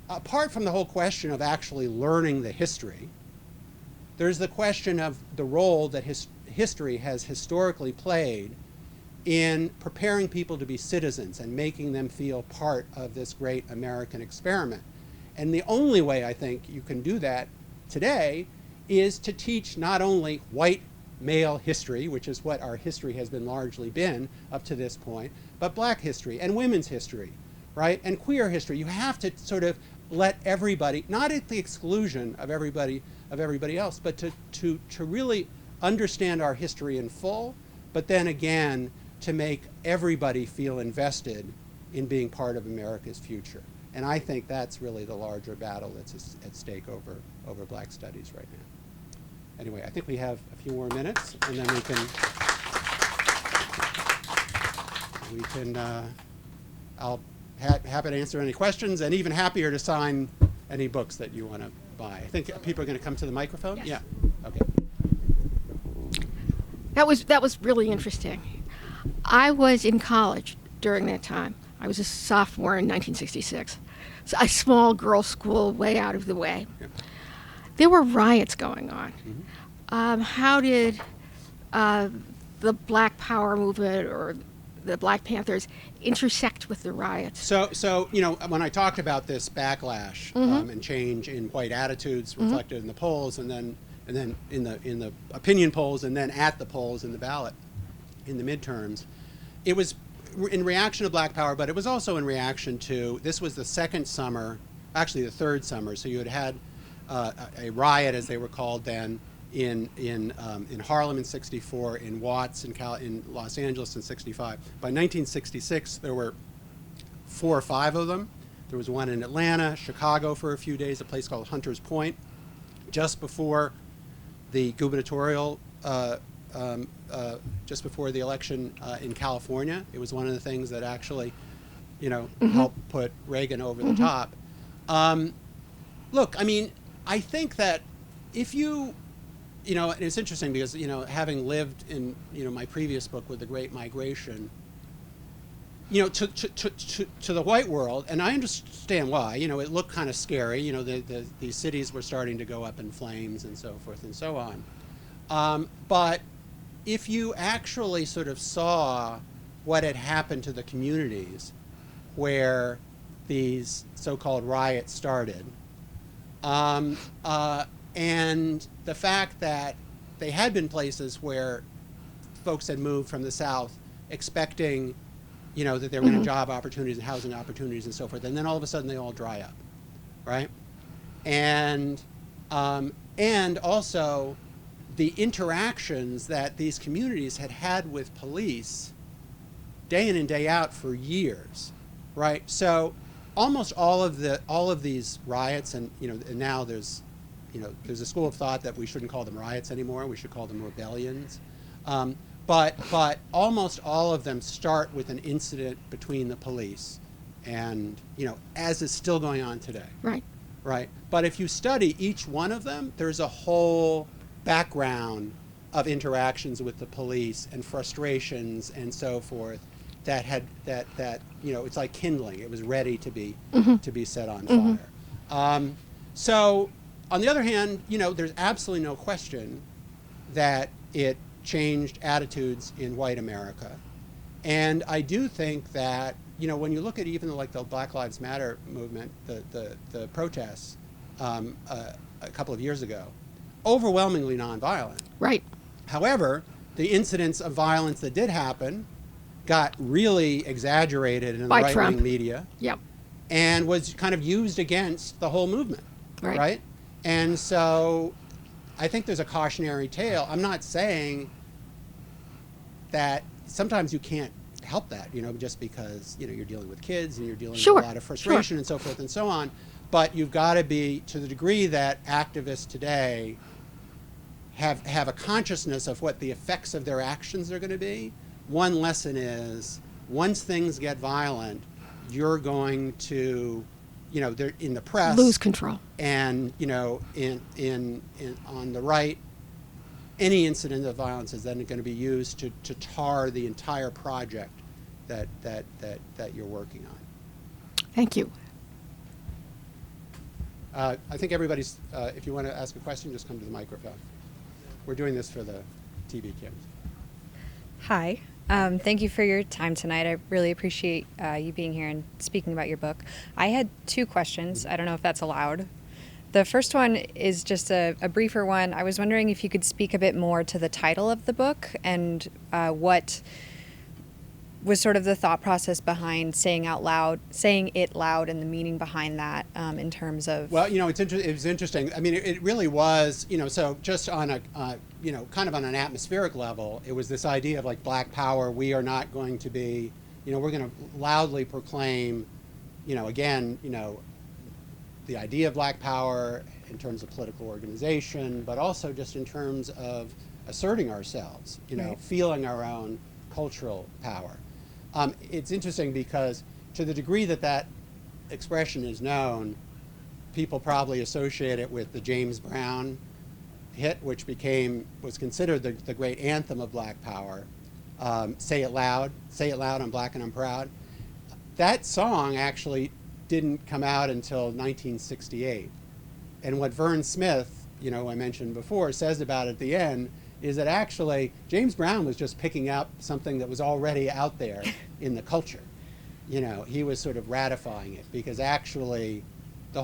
apart from the whole question of actually learning the history, there's the question of the role that history has historically played in preparing people to be citizens and making them feel part of this great American experiment. And the only way I think you can do that today is to teach not only white male history, which is what our history has been largely been up to this point, but black history and women's history, right? And queer history. You have to sort of let everybody, not at the exclusion of everybody else, but to really understand our history in full, but then again, to make everybody feel invested in being part of America's future. And I think that's really the larger battle that's at stake over black studies right now. Anyway, I think we have a few more minutes, and then I'll happy to answer any questions, and even happier to sign any books that you want to buy. I think people are going to come to the microphone. Yes. Yeah. Okay. That was really interesting. I was in college during that time. I was a sophomore in 1966. So a small girls' school way out of the way. Yeah. There were riots going on. Mm-hmm. How did the Black Power movement or the Black Panthers intersect with the riots? So you know, when I talked about this backlash and change in white attitudes reflected in the polls, and then in the opinion polls, and then at the polls in the ballot, in the midterms, it was in reaction to Black Power, but it was also in reaction to, this was the second summer, actually the third summer. So you had a riot, as they were called then, in Harlem in '64, in Watts in Los Angeles in '65. By 1966, there were 4 or 5 of them. There was one in Atlanta, Chicago for a few days, a place called Hunter's Point, just before the gubernatorial, just before the election in California. It was one of the things that actually, you know, helped put Reagan over the top. Look, I mean, I think that if you know, and it's interesting because, you know, having lived in, you know, my previous book with the Great Migration, you know, to the white world, and I understand why, you know, it looked kind of scary, you know, these cities were starting to go up in flames and so forth and so on. But if you actually sort of saw what had happened to the communities where these so-called riots started, and the fact that they had been places where folks had moved from the South expecting, that there were going to job opportunities and housing opportunities and so forth, and then all of a sudden they all dry up, right? And also the interactions that these communities had had with police day in and day out for years, right? So almost all of these riots, and and now there's a school of thought that we shouldn't call them riots anymore. We should call them rebellions. But almost all of them start with an incident between the police, and as is still going on today. Right. Right. But if you study each one of them, there's a whole background of interactions with the police and frustrations and so forth that it's like kindling. It was ready to be set on fire. So on the other hand, there's absolutely no question that it changed attitudes in white America. And I do think that, when you look at even like the Black Lives Matter movement, the protests a couple of years ago, overwhelmingly nonviolent. Right. However, the incidents of violence that did happen got really exaggerated in the By right-wing Trump. media. Yep. And was kind of used against the whole movement. Right. And so I think there's a cautionary tale. I'm not saying that sometimes you can't help that, just because, you're dealing with kids and you're dealing with a lot of frustration and so forth and so on. But you've got to be, to the degree that activists today have a consciousness of what the effects of their actions are going to be. One lesson is, once things get violent, you're going to, they're in the press, lose control, and in on the right, any incident of violence is then going to be used to tar the entire project that you're working on. Thank you. I think everybody's, if you want to ask a question, just come to the microphone. We're doing this for the TV cameras. Hi. Thank you for your time tonight. I really appreciate you being here and speaking about your book. I had two questions. I don't know if that's allowed. The first one is just a briefer one. I was wondering if you could speak a bit more to the title of the book and what was sort of the thought process behind saying it loud, and the meaning behind that in terms of... Well, it was interesting. I mean, it really was, so just on a, kind of on an atmospheric level, it was this idea of like Black power. We are not going to be, we're going to loudly proclaim, again, the idea of Black power in terms of political organization, but also just in terms of asserting ourselves, Right. feeling our own cultural power. It's interesting because to the degree that expression is known, people probably associate it with the James Brown hit, which was considered the great anthem of Black power. Say it loud, I'm Black and I'm proud. That song actually didn't come out until 1968. And what Vern Smith, I mentioned before, says about it at the end is that actually James Brown was just picking up something that was already out there in the culture. He was sort of ratifying it, because actually that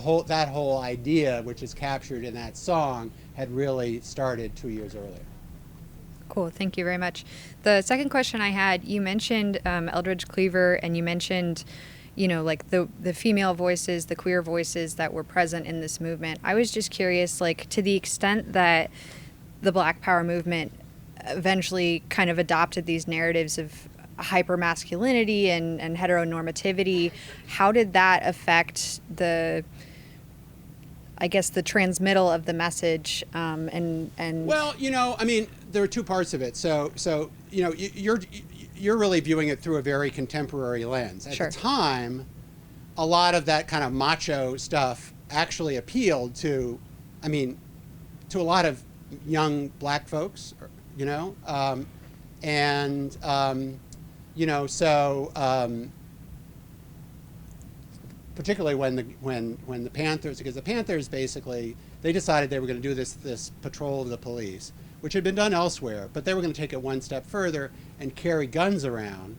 whole idea, which is captured in that song, had really started 2 years earlier. Cool, thank you very much. The second question I had, you mentioned Eldridge Cleaver, and you mentioned, like the female voices, the queer voices that were present in this movement. I was just curious, like, to the extent that the Black Power movement eventually kind of adopted these narratives of hypermasculinity and heteronormativity, how did that affect the transmittal of the message? Well, I mean, there are two parts of it. So you're really viewing it through a very contemporary lens. At Sure. the time, a lot of that kind of macho stuff actually appealed to a lot of young Black folks, particularly when the Panthers, because the Panthers basically, they decided they were going to do this patrol of the police, which had been done elsewhere, but they were going to take it one step further and carry guns around,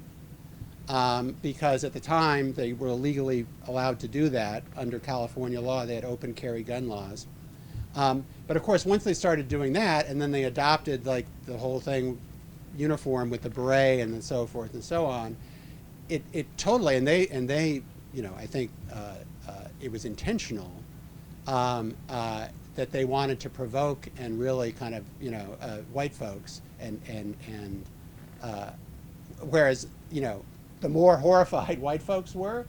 because at the time they were legally allowed to do that under California law. They had open carry gun laws. But of course, once they started doing that, and then they adopted like the whole thing uniform with the beret and so forth and so on, it totally, and they, you know, I think it was intentional, that they wanted to provoke and really kind of, you know, white folks, and whereas, you know, the more horrified white folks were,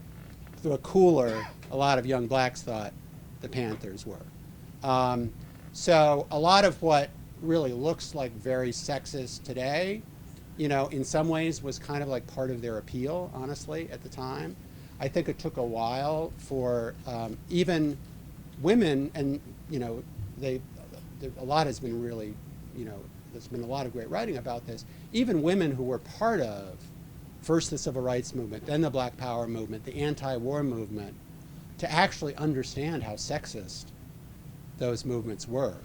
the cooler a lot of young blacks thought the Panthers were. So a lot of what really looks like very sexist today, you know, in some ways was kind of like part of their appeal, honestly, at the time. I think it took a while for even women, and, you know, a lot has been really, you know, there's been a lot of great writing about this. Even women who were part of first the civil rights movement, then the Black Power movement, the anti-war movement, to actually understand how sexist those movements were,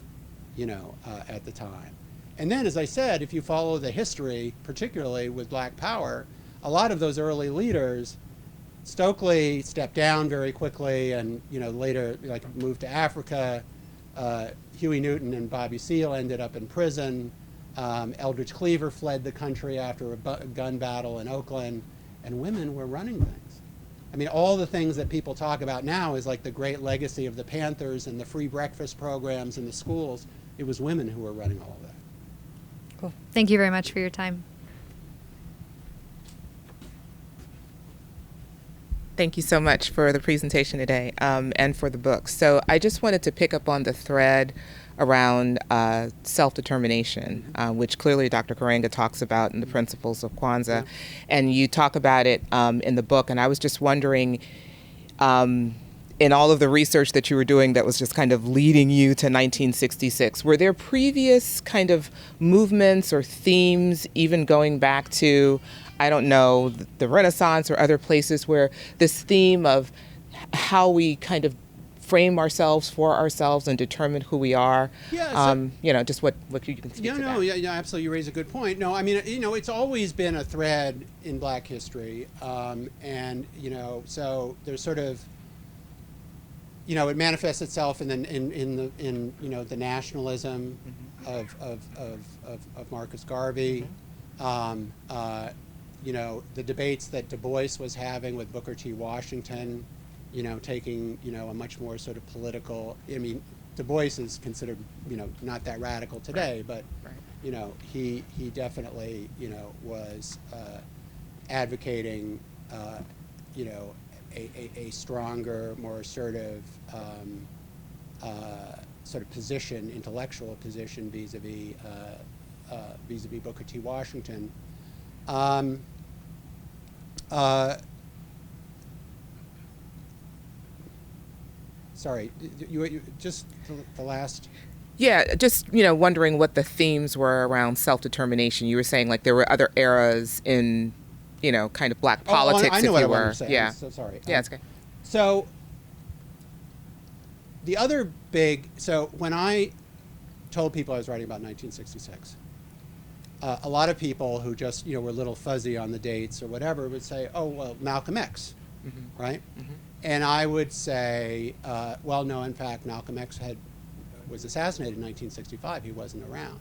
you know, at the time. And then, as I said, if you follow the history, particularly with Black Power, a lot of those early leaders, Stokely stepped down very quickly, and, you know, later, like, moved to Africa. Huey Newton and Bobby Seale ended up in prison. Eldridge Cleaver fled the country after a gun battle in Oakland, and women were running things. I mean, all the things that people talk about now is like the great legacy of the Panthers and the free breakfast programs in the schools. It was women who were running all of that. Cool. Thank you very much for your time. Thank you so much for the presentation today, and for the book. So I just wanted to pick up on the thread around self-determination, which clearly Dr. Karenga talks about in the Principles of Kwanzaa, yeah. And you talk about it in the book. And I was just wondering, in all of the research that you were doing that was just kind of leading you to 1966, were there previous kind of movements or themes, even going back to, I don't know, the Renaissance or other places, where this theme of how we kind of frame ourselves for ourselves and determine who we are? Yeah, you know, just what you can speak to that. Yeah, absolutely. You raise a good point. No, I mean, you know, it's always been a thread in Black history, and, you know, so there's sort of, you know, it manifests itself in you know, the nationalism of Marcus Garvey. You know, the debates that Du Bois was having with Booker T. Washington, you know, taking, you know, a much more sort of political, I mean, Du Bois is considered, you know, not that radical today, but, you know, he definitely, you know, was advocating, you know, a stronger, more assertive sort of position, intellectual position vis-a-vis Booker T. Washington. Sorry, you just the last. Yeah, just, you know, wondering what the themes were around self-determination. You were saying like there were other eras in, you know, kind of Black politics. I know if what you I wanted were. to say. Yeah. I'm so sorry. Yeah, it's okay. So the other big, so when I told people I was writing about 1966, a lot of people who just, you know, were a little fuzzy on the dates or whatever would say, oh, well, Malcolm X, right? And I would say, well, no, in fact, Malcolm X was assassinated in 1965. He wasn't around.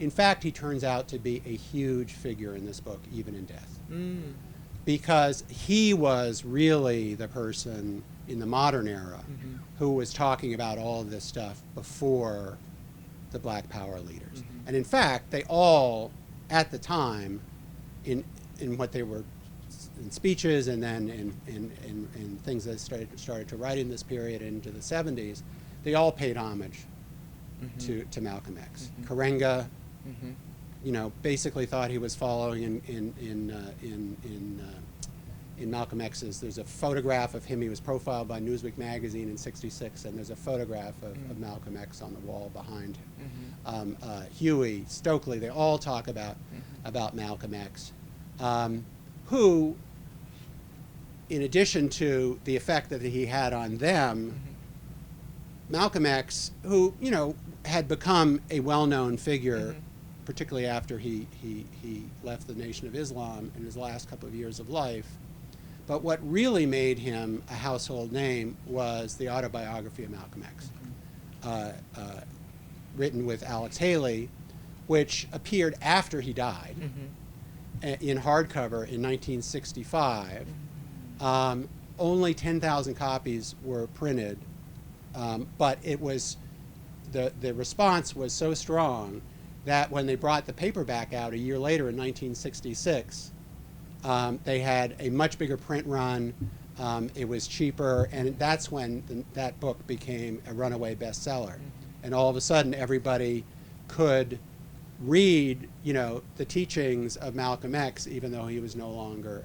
In fact, he turns out to be a huge figure in this book, even in death. Because he was really the person in the modern era who was talking about all of this stuff before the Black Power leaders. And in fact, they all, at the time, in what they were, in speeches and then in things that started to write in this period into the 70s, they all paid homage to Malcolm X. Karenga, you know, basically thought he was following in Malcolm X's. There's a photograph of him. He was profiled by Newsweek magazine in '66, and there's a photograph of Malcolm X on the wall behind him. Huey, Stokely, they all talk about Malcolm X, who, in addition to the effect that he had on them, Malcolm X, who, you know, had become a well-known figure, particularly after he left the Nation of Islam in his last couple of years of life. But what really made him a household name was the autobiography of Malcolm X, written with Alex Haley, which appeared after he died in hardcover in 1965. Only 10,000 copies were printed, but it was the response was so strong that when they brought the paperback out a year later in 1966, they had a much bigger print run. It was cheaper, and that's when that book became a runaway bestseller. And all of a sudden, everybody could read, the teachings of Malcolm X, even though he was no longer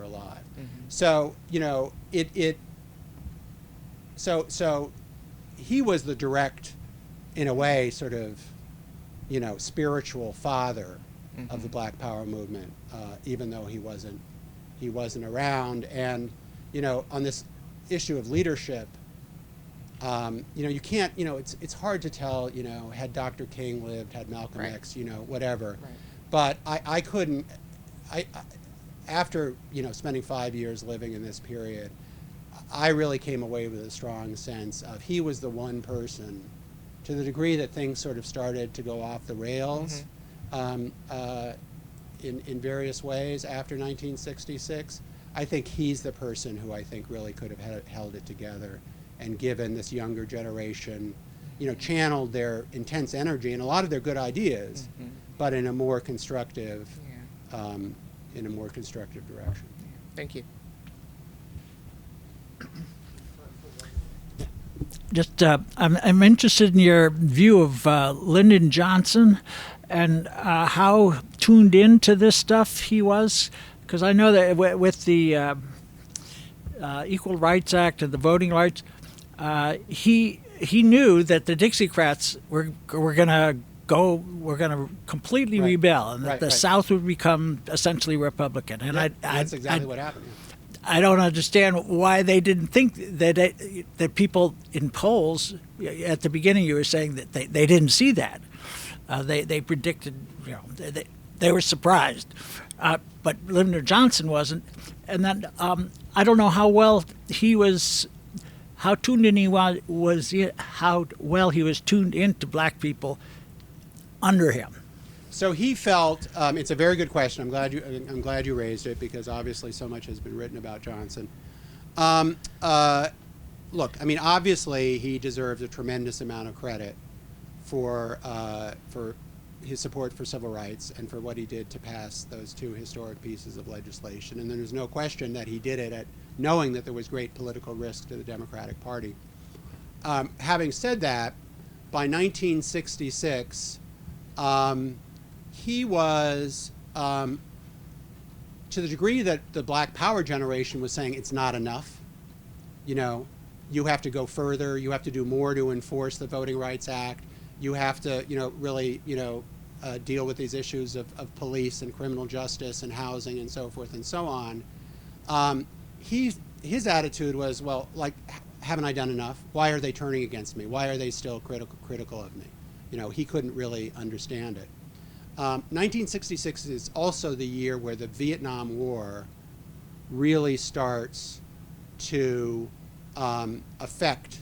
alive. So, so he was the direct, in a way, sort of, spiritual father of the Black Power movement, even though he wasn't around. And on this issue of leadership, you can't, it's hard to tell, had Dr. King lived, had Malcolm X, whatever. But I couldn't, after, spending 5 years living in this period, I really came away with a strong sense of he was the one person, to the degree that things sort of started to go off the rails in various ways after 1966. I think he's the person who I think really could have held it together and given this younger generation, channeled their intense energy and a lot of their good ideas, but in a more constructive, direction. Thank you. Just, I'm interested in your view of Lyndon Johnson and how tuned into this stuff he was, because I know that with the Equal Rights Act and the voting rights, he knew that the Dixiecrats were going to completely rebel, and that the South would become essentially Republican. And that's exactly what happened. I don't understand why they didn't think that people in polls at the beginning. You were saying that they didn't see that. They predicted, they were surprised, but Lyndon Johnson wasn't. And then I don't know how well he was, how tuned in he was, how well he was tuned into black people under him. So he felt, it's a very good question. I'm glad you raised it, because obviously so much has been written about Johnson. Look, obviously he deserves a tremendous amount of credit for his support for civil rights and for what he did to pass those two historic pieces of legislation. And there's no question that he did it knowing that there was great political risk to the Democratic Party. Having said that, by 1966, he was, to the degree that the Black Power generation was saying it's not enough, you have to go further, you have to do more to enforce the Voting Rights Act, you have to, really, deal with these issues of police and criminal justice and housing and so forth and so on. His attitude was, well, like, haven't I done enough? Why are they turning against me? Why are they still critical of me? He couldn't really understand it. 1966 is also the year where the Vietnam War really starts to affect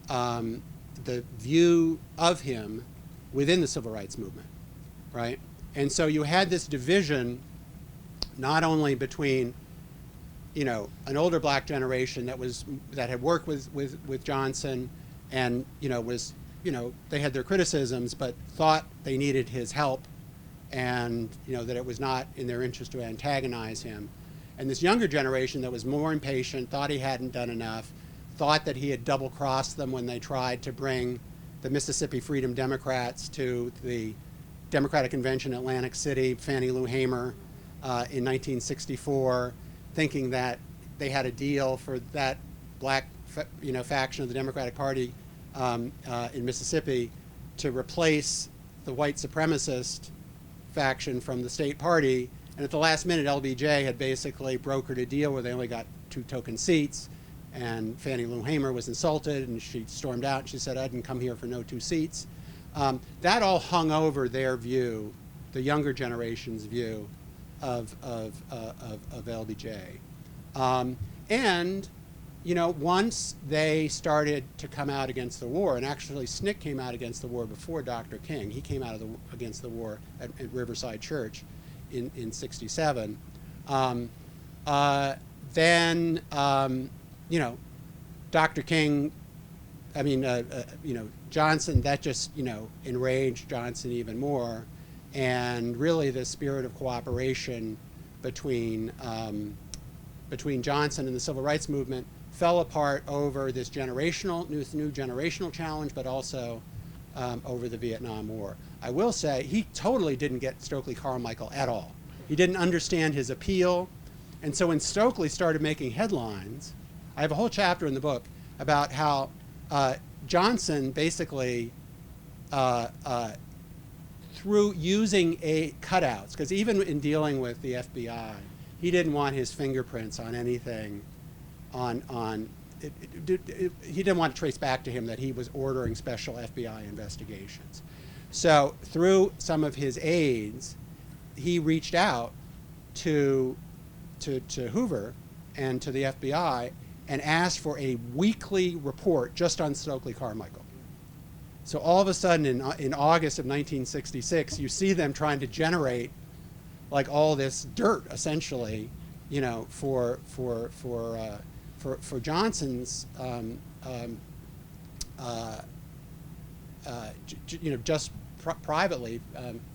the view of him within the civil rights movement, right? And so you had this division not only between, an older black generation that had worked with Johnson and, they had their criticisms, but thought they needed his help, and that it was not in their interest to antagonize him. And this younger generation that was more impatient, thought he hadn't done enough, thought that he had double-crossed them when they tried to bring the Mississippi Freedom Democrats to the Democratic Convention in Atlantic City, Fannie Lou Hamer, in 1964, thinking that they had a deal for that black, faction of the Democratic Party in Mississippi to replace the white supremacist faction from the state party. And at the last minute, LBJ had basically brokered a deal where they only got 2 token seats, and Fannie Lou Hamer was insulted, and she stormed out, and she said, I didn't come here for no 2 seats. That all hung over their view, the younger generation's view of LBJ. And, you know, once they started to come out against the war, and actually SNCC came out against the war before Dr. King. He came out against the war at Riverside Church in 67. Then, you know, Dr. King, I mean, you know, Johnson, that just, you know, enraged Johnson even more. And really the spirit of cooperation between Johnson and the civil rights movement fell apart over this new generational challenge, but also over the Vietnam War. I will say he totally didn't get Stokely Carmichael at all. He didn't understand his appeal. And so when Stokely started making headlines, I have a whole chapter in the book about how Johnson basically, through using cutouts, because even in dealing with the FBI, he didn't want his fingerprints on anything, he didn't want to trace back to him that he was ordering special FBI investigations. So through some of his aides, he reached out to Hoover and to the FBI and asked for a weekly report just on Stokely Carmichael. So all of a sudden in August of 1966, you see them trying to generate like all this dirt, essentially, you know, for Johnson's, you know, just privately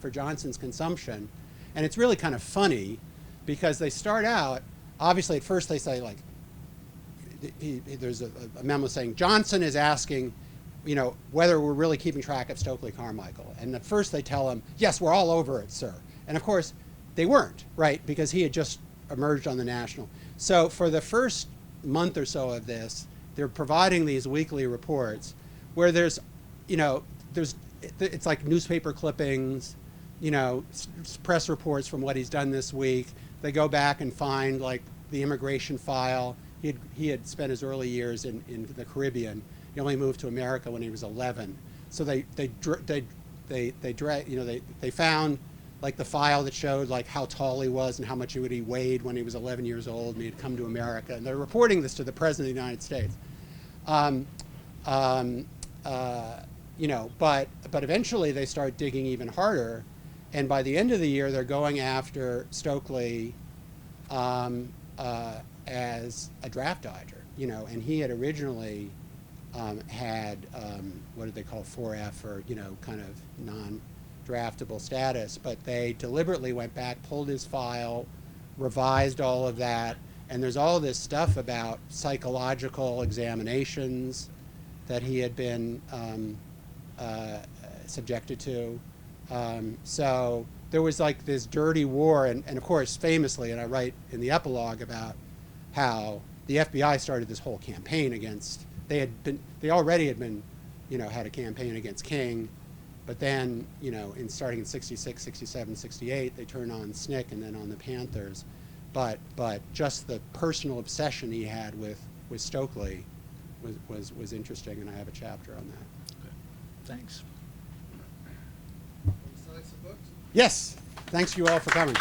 for Johnson's consumption. And it's really kind of funny because they start out, obviously at first they say like, there's a memo saying Johnson is asking, you know, whether we're really keeping track of Stokely Carmichael. And at first they tell him, yes, we're all over it, sir. And of course, they weren't, right? Because he had just emerged on the national. So for the first month or so of this, they're providing these weekly reports where there's, you know, it's like newspaper clippings, you know, press reports from what he's done this week. They go back and find like the immigration file. He had spent his early years in the Caribbean. He only moved to America when he was 11. So they found like the file that showed like how tall he was and how much he weighed when he was 11 years old and he had come to America. And they're reporting this to the President of the United States. You know, but eventually they start digging even harder. And by the end of the year, they're going after Stokely as a draft dodger, you know, and he had originally had, what did they call 4F, or, you know, kind of non-draftable status, but they deliberately went back, pulled his file, revised all of that, and there's all this stuff about psychological examinations that he had been subjected to. So there was like this dirty war, and of course, famously, and I write in the epilogue about how the FBI started this whole campaign against, they already had been, you know, had a campaign against King, but then, you know, starting in 66, 67, 68, they turned on SNCC and then on the Panthers. But just the personal obsession he had with Stokely was interesting, and I have a chapter on that. Okay. Thanks. Sign some books? Yes, thanks you all for coming.